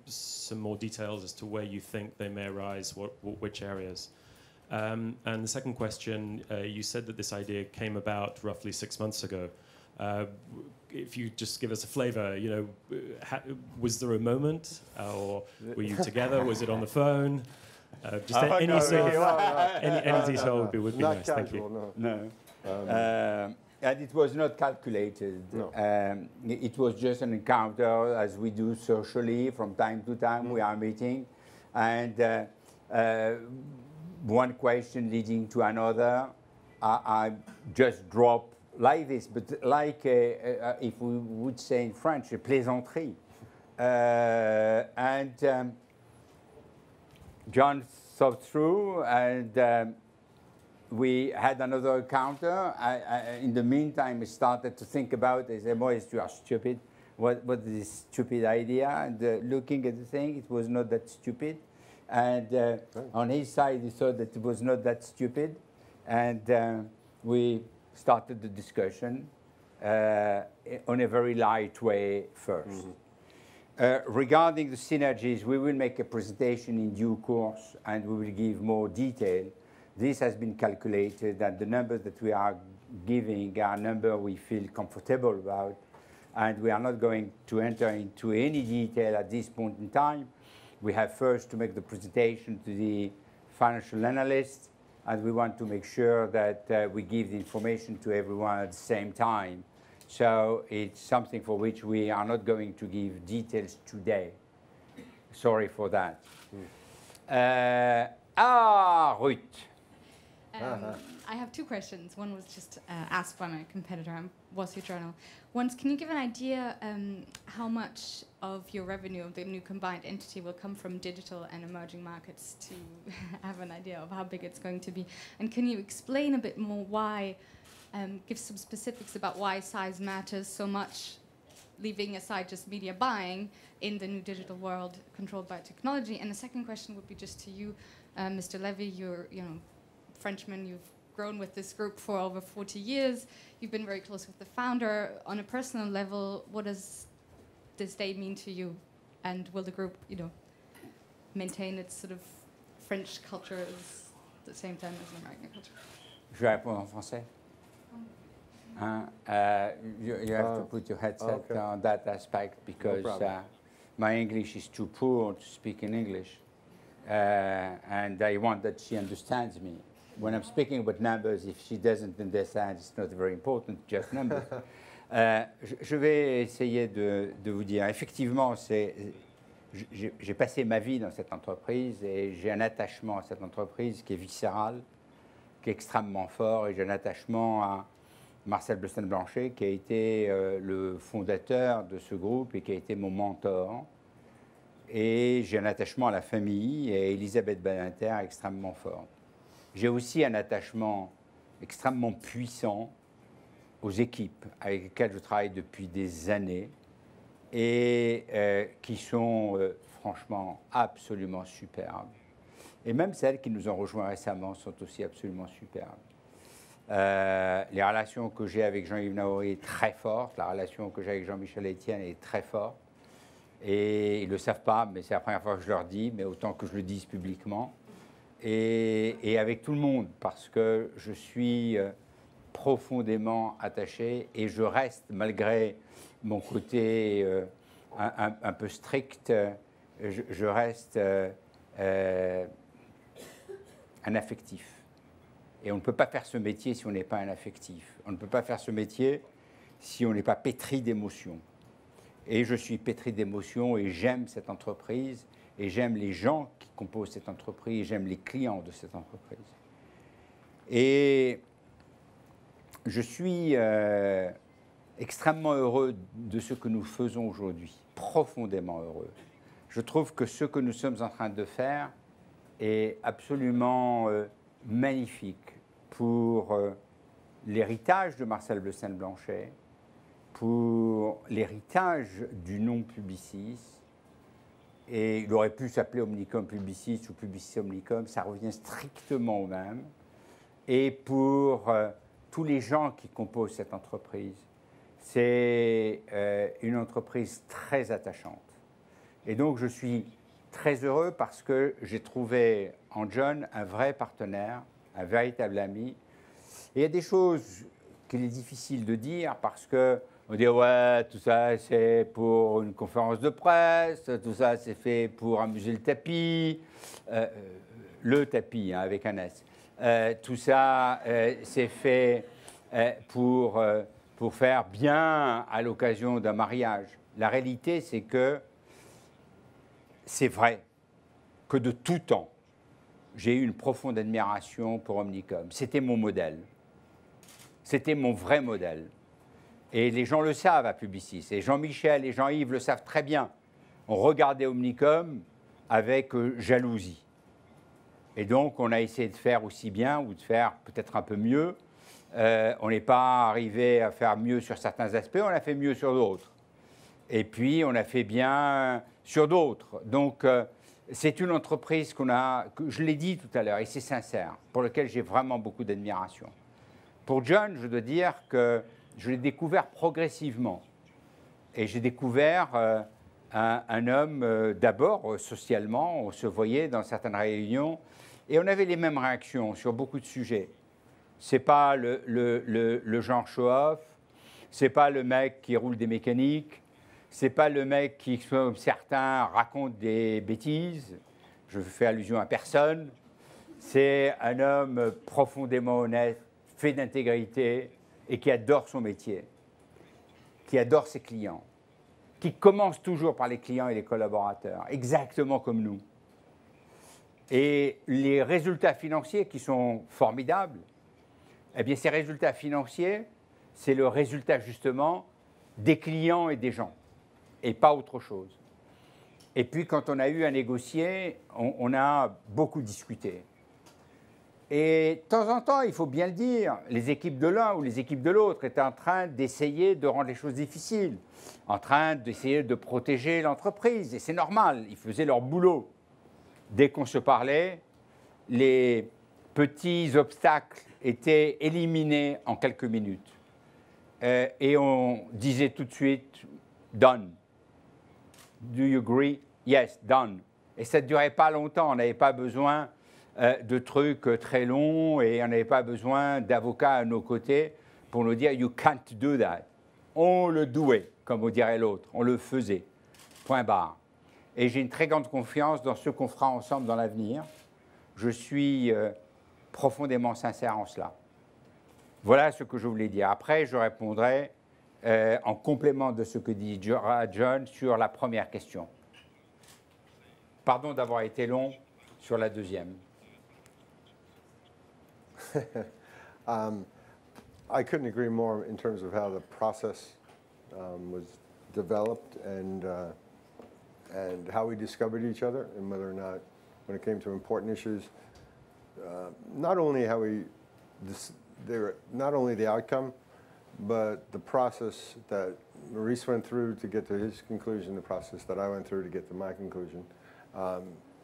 some more details as to where you think they may arise, which areas. And the second question, you said that this idea came about roughly 6 months ago. If you just give us a flavor, was there a moment, or were you together? Was it on the phone? Just any detail would be nice. Thank you. No. And it was not calculated. No. It was just an encounter, as we do socially from time to time. We are meeting, and one question leading to another. I just drop like this, but like if we would say in French, a plaisanterie. And John thought through, and we had another encounter. In the meantime, we started to think about it. I said, boys, you are stupid. What is this stupid idea? And looking at the thing, it was not that stupid. And on his side, he thought that it was not that stupid. And we started the discussion on a very light way first. Regarding the synergies, we will make a presentation in due course, and we will give more detail. This has been calculated, and the numbers that we are giving are numbers we feel comfortable about, and we are not going to enter into any detail at this point in time. We have first to make the presentation to the financial analysts, and we want to make sure that we give the information to everyone at the same time. So it's something for which we are not going to give details today. Sorry for that. Ruth. I have two questions. One was just asked by my competitor, Wall Street Journal. Once, can you give an idea how much of your revenue of the new combined entity will come from digital and emerging markets to have an idea of how big it's going to be? And can you explain a bit more why, give some specifics about why size matters so much, leaving aside just media buying in the new digital world controlled by technology? And the second question would be just to you, Mr. Levy. You're, Frenchman. You've grown with this group for over 40 years. You've been very close with the founder. On a personal level, what does this day mean to you? And will the group, maintain its sort of French culture at the same time as American culture? Je vais répondre en français. You have to put your headset on that aspect because my English is too poor to speak in English. And I want that she understands me. When I'm speaking about numbers, if she doesn't understand, it's not very important, just numbers. Je vais essayer de vous dire, effectivement, j'ai passé ma vie dans cette entreprise et j'ai un attachement à cette entreprise qui est viscéral, qui est extrêmement fort, et j'ai un attachement à Marcel Bleustein-Blanchet, qui a été le fondateur de ce groupe et qui a été mon mentor. Et j'ai un attachement à la famille et à Elisabeth Badinter extrêmement fort. J'ai aussi un attachement extrêmement puissant aux équipes avec lesquelles je travaille depuis des années et qui sont franchement absolument superbes. Et même celles qui nous ont rejoints récemment sont aussi absolument superbes. Les relations que j'ai avec Jean-Yves Naouri est très forte, la relation que j'ai avec Jean-Michel Etienne est très forte. Et ils ne le savent pas, mais c'est la première fois que je leur dis, mais autant que je le dise publiquement. Et avec tout le monde, parce que je suis profondément attaché et je reste, malgré mon côté un peu strict, je reste un affectif. Et on ne peut pas faire ce métier si on n'est pas un affectif. On ne peut pas faire ce métier si on n'est pas pétri d'émotions. Et je suis pétri d'émotions et j'aime cette entreprise et j'aime les gens qui composent cette entreprise et j'aime les clients de cette entreprise. Et je suis extrêmement heureux de ce que nous faisons aujourd'hui, profondément heureux. Je trouve que ce que nous sommes en train de faire est absolument magnifique pour l'héritage de Marcel Bleustein-Blanchet, pour l'héritage du nom Publicis, et il aurait pu s'appeler Omnicom Publicis ou Publicis Omnicom, ça revient strictement au même, et pour tous les gens qui composent cette entreprise. C'est une entreprise très attachante. Et donc je suis très heureux parce que j'ai trouvé en John un vrai partenaire, un véritable ami. Et il y a des choses qu'il est difficile de dire parce que on dit ouais, tout ça c'est pour une conférence de presse, tout ça c'est fait pour amuser le tapis, avec un S. Tout ça c'est fait pour faire bien à l'occasion d'un mariage. La réalité c'est que c'est vrai que de tout temps, j'ai eu une profonde admiration pour Omnicom. C'était mon modèle. C'était mon vrai modèle. Et les gens le savent à Publicis. Et Jean-Michel et Jean-Yves le savent très bien. On regardait Omnicom avec jalousie. Et donc, on a essayé de faire aussi bien ou de faire peut-être un peu mieux. On n'est pas arrivé à faire mieux sur certains aspects, on a fait mieux sur d'autres. Et puis, on a fait bien sur d'autres. Donc, c'est une entreprise que je l'ai dit tout à l'heure, et c'est sincère, pour laquelle j'ai vraiment beaucoup d'admiration. Pour John, je dois dire que je l'ai découvert progressivement. Et j'ai découvert un homme, d'abord, socialement, on se voyait dans certaines réunions, et on avait les mêmes réactions sur beaucoup de sujets. Ce n'est pas le genre show-off, ce n'est pas le mec qui roule des mécaniques, C'est pas le mec qui, comme certains, raconte des bêtises. Je fais allusion à personne. C'est un homme profondément honnête, fait d'intégrité et qui adore son métier, qui adore ses clients, qui commence toujours par les clients et les collaborateurs, exactement comme nous. Et les résultats financiers qui sont formidables, eh bien ces résultats financiers, c'est le résultat justement des clients et des gens, et pas autre chose. Et puis quand on a eu à négocier, on a beaucoup discuté. Et de temps en temps, il faut bien le dire, les équipes de l'un ou les équipes de l'autre étaient en train d'essayer de rendre les choses difficiles, en train d'essayer de protéger l'entreprise. Et c'est normal, ils faisaient leur boulot. Dès qu'on se parlait, les petits obstacles étaient éliminés en quelques minutes. Et on disait tout de suite « done ». Do you agree? Yes, done. Et ça ne durait pas longtemps, on n'avait pas besoin de trucs très longs et on n'avait pas besoin d'avocats à nos côtés pour nous dire « you can't do that ». On le douait, comme on dirait l'autre, on le faisait, point barre. Et j'ai une très grande confiance dans ce qu'on fera ensemble dans l'avenir. Je suis profondément sincère en cela. Voilà ce que je voulais dire. Après, je répondrai en complément de ce que dit John sur la première question. Pardon d'avoir été long sur la deuxième. I couldn't agree more in terms of how the process was developed and how we discovered each other and whether or not, when it came to important issues, not only how not only the outcome, but the process that Maurice went through to get to his conclusion, the process that I went through to get to my conclusion,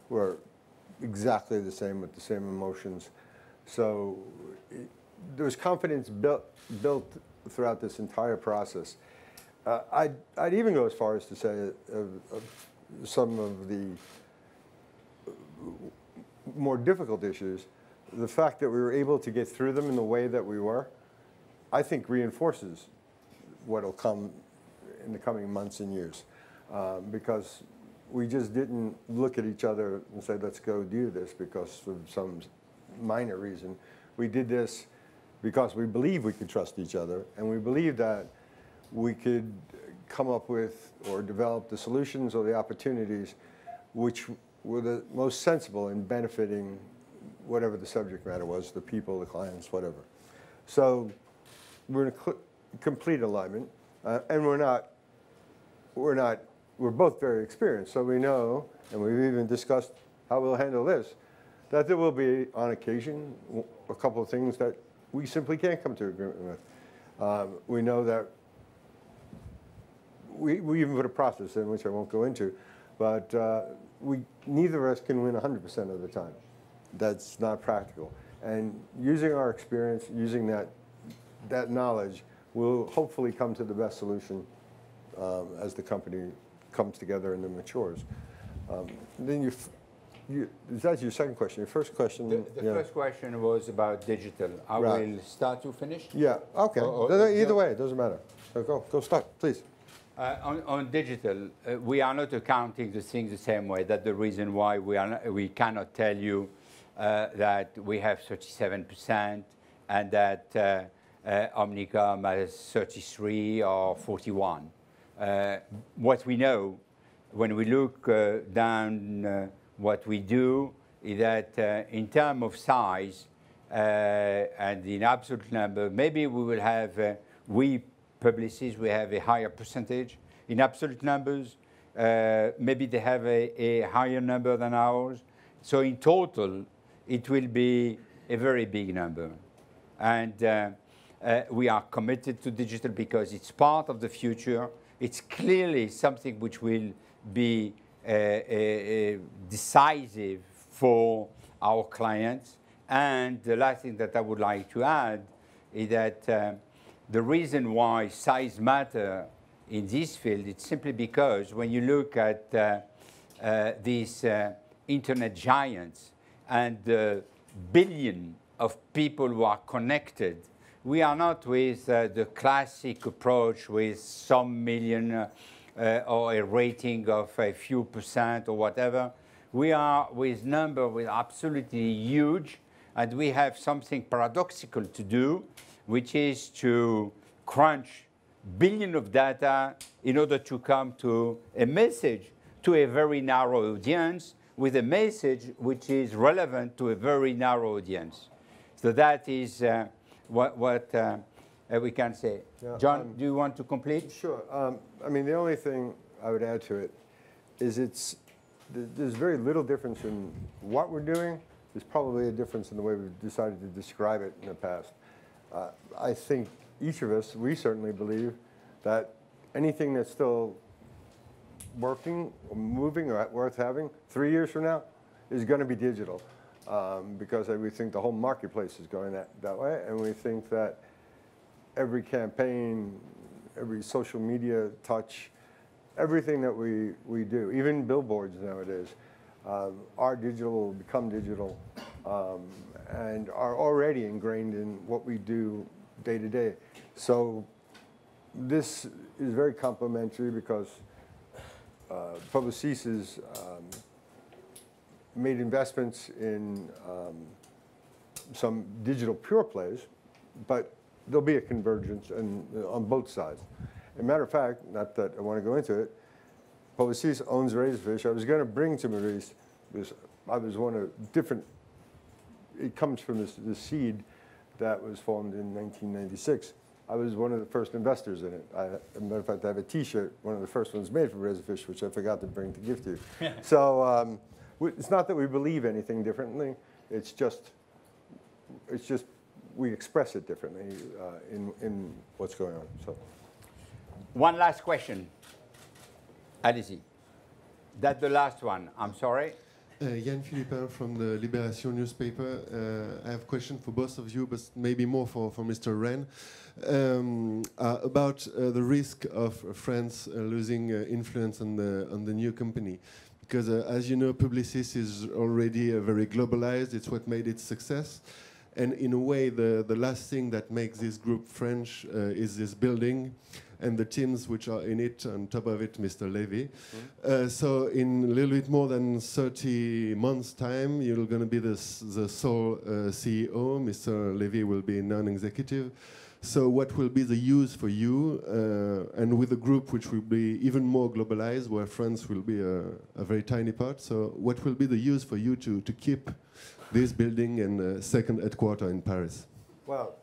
were exactly the same with the same emotions. So there was confidence built throughout this entire process. I'd even go as far as to say some of the more difficult issues, the fact that we were able to get through them in the way that we were, I think reinforces what will come in the coming months and years. Because we just didn't look at each other and say, let's go do this because of some minor reason. We did this because we believe we could trust each other, and we believe that we could come up with or develop the solutions or the opportunities which were the most sensible in benefiting whatever the subject matter was, the people, the clients, whatever. So we're in complete alignment, and we're both very experienced, so we know, and we've even discussed how we'll handle this, that there will be, on occasion, a couple of things that we simply can't come to agreement with. We know that we even put a process in, which I won't go into, but neither of us can win 100% of the time. That's not practical. And using our experience, using that knowledge, we'll hopefully come to the best solution as the company comes together and then matures. Then that's your second question. Your first question. The first question was about digital. I will start. You finish? Yeah. Okay. Either way, it doesn't matter. So go start, please. On digital, we are not accounting the things the same way. That's the reason why we cannot tell you that we have 37% and that Omnicom has 33 or 41. What we know, when we look down what we do, is that in terms of size and in absolute number, maybe we will have, Publicis, we have a higher percentage. In absolute numbers, maybe they have a higher number than ours. So in total, it will be a very big number. And we are committed to digital because it's part of the future. It's clearly something which will be decisive for our clients. And the last thing that I would like to add is that the reason why size matters in this field is simply because when you look at these internet giants and the billion of people who are connected, we are not with the classic approach with some million or a rating of a few percent or whatever. We are with number with absolutely huge, and we have something paradoxical to do, which is to crunch billion of data in order to come to a message to a very narrow audience with a message which is relevant to a very narrow audience. So that is what we can say. Yeah, John, do you want to complete? Sure. I mean, the only thing I would add to it is there's very little difference in what we're doing. There's probably a difference in the way we've decided to describe it in the past. I think each of us, we certainly believe that anything that's still working or moving or worth having 3 years from now is going to be digital, because we think the whole marketplace is going that way, and we think that every campaign, every social media touch, everything that we do, even billboards nowadays, are digital, will become digital, and are already ingrained in what we do day to day. So this is very complementary because Publicis has made investments in some digital pure plays, but there'll be a convergence on both sides. As a matter of fact, not that I want to go into it, Publicis owns Razorfish. I was going to bring to Maurice this. I was one of different. It comes from this seed that was formed in 1996. I was one of the first investors in it. As a matter of fact, I have a T-shirt, one of the first ones made for Razorfish, which I forgot to bring to give to you. So it's not that we believe anything differently. It's just we express it differently in what's going on. So, one last question. Allez-y. That's the last one. I'm sorry. Yann Philippin from the Libération newspaper. I have a question for both of you, but maybe more for Mr. Wren, about the risk of France losing influence on the new company. Because as you know, Publicis is already very globalized. It's what made its success. And in a way, the last thing that makes this group French is this building and the teams which are in it, on top of it, Mr. Levy. So in a little bit more than 30 months' time, you're going to be the sole CEO. Mr. Levy will be non-executive. So what will be the use for you, and with a group which will be even more globalized, where France will be a very tiny part, so what will be the use for you to keep this building and second headquarters in Paris? Well,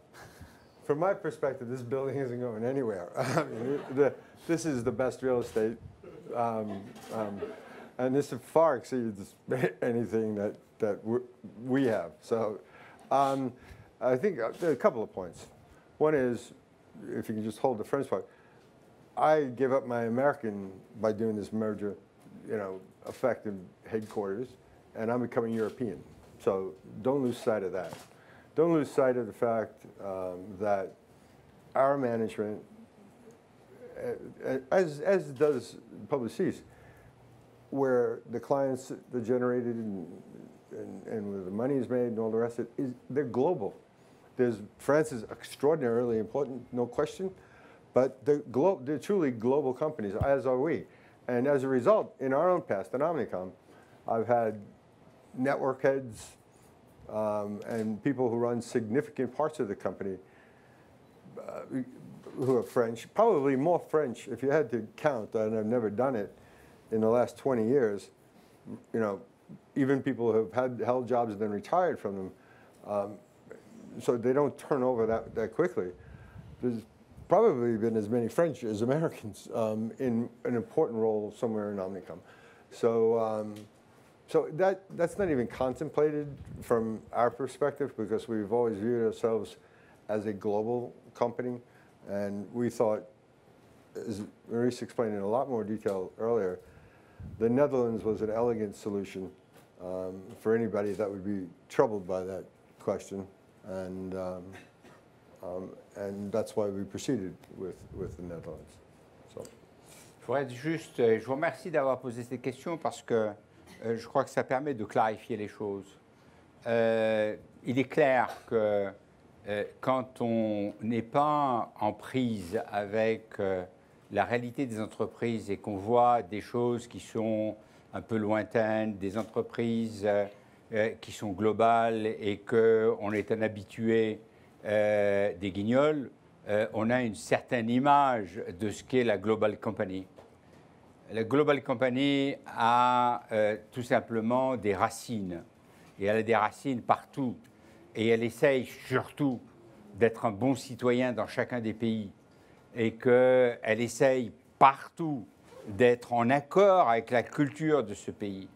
from my perspective, this building isn't going anywhere. I mean, this is the best real estate, and this far exceeds anything that we have. So I think there are a couple of points. One is, if you can just hold the French part, I gave up my American by doing this merger, effective headquarters, and I'm becoming European. So don't lose sight of that. Don't lose sight of the fact that our management, as does Publicis, where the clients are generated and where the money is made and all the rest of it, they're global. France is extraordinarily important, no question, but they're truly global companies, as are we. And as a result, in our own past, in Omnicom, I've had network heads and people who run significant parts of the company who are French, probably more French, if you had to count, and I've never done it in the last 20 years, even people who have held jobs and then retired from them, so they don't turn over that quickly. There's probably been as many French as Americans in an important role somewhere in Omnicom. So that's not even contemplated from our perspective, because we've always viewed ourselves as a global company, and we thought, as Maurice explained in a lot more detail earlier, the Netherlands was an elegant solution for anybody that would be troubled by that question. And that's why we proceeded with the Netherlands. So. Je vous remercie d'avoir posé ces questions parce que je crois que ça permet de clarifier les choses. Il est clair que quand on n'est pas en prise avec la réalité des entreprises et qu'on voit des choses qui sont un peu lointaines, des entreprises qui sont globales et qu'on est un habitué des guignols, on a une certaine image de ce qu'est la Global Company. La Global Company a tout simplement des racines, et elle a des racines partout, et elle essaye surtout d'être un bon citoyen dans chacun des pays, et qu'elle essaye partout d'être en accord avec la culture de ce pays.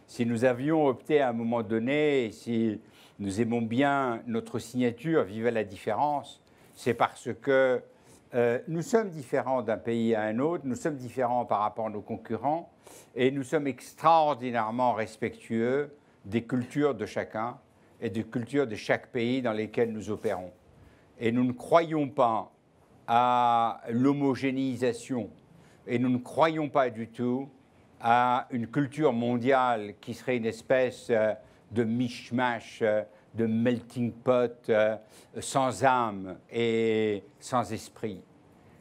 Si nous avions opté à un moment donné, et si nous aimons bien notre signature, vive la différence, c'est parce que nous sommes différents d'un pays à un autre, nous sommes différents par rapport à nos concurrents, et nous sommes extraordinairement respectueux des cultures de chacun et des cultures de chaque pays dans lesquels nous opérons. Et nous ne croyons pas à l'homogénéisation, et nous ne croyons pas du tout à une culture mondiale qui serait une espèce de mishmash, de melting pot sans âme et sans esprit.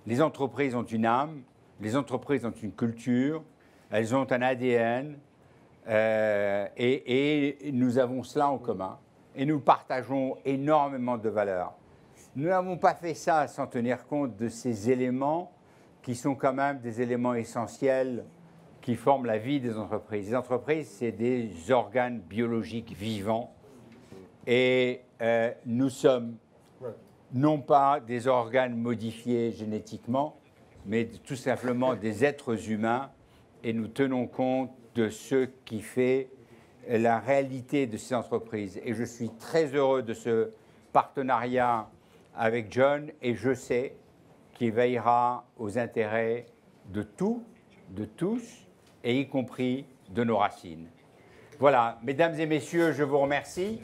Les entreprises ont une âme, les entreprises ont une culture, elles ont un ADN et nous avons cela en commun et nous partageons énormément de valeurs. Nous n'avons pas fait ça sans tenir compte de ces éléments qui sont quand même des éléments essentiels qui forment la vie des entreprises. Les entreprises, c'est des organes biologiques vivants et nous sommes non pas des organes modifiés génétiquement, mais tout simplement des êtres humains et nous tenons compte de ce qui fait la réalité de ces entreprises. Et je suis très heureux de ce partenariat avec John et je sais qu'il veillera aux intérêts de tout, de tous, et y compris de nos racines. Voilà, mesdames et messieurs, je vous remercie.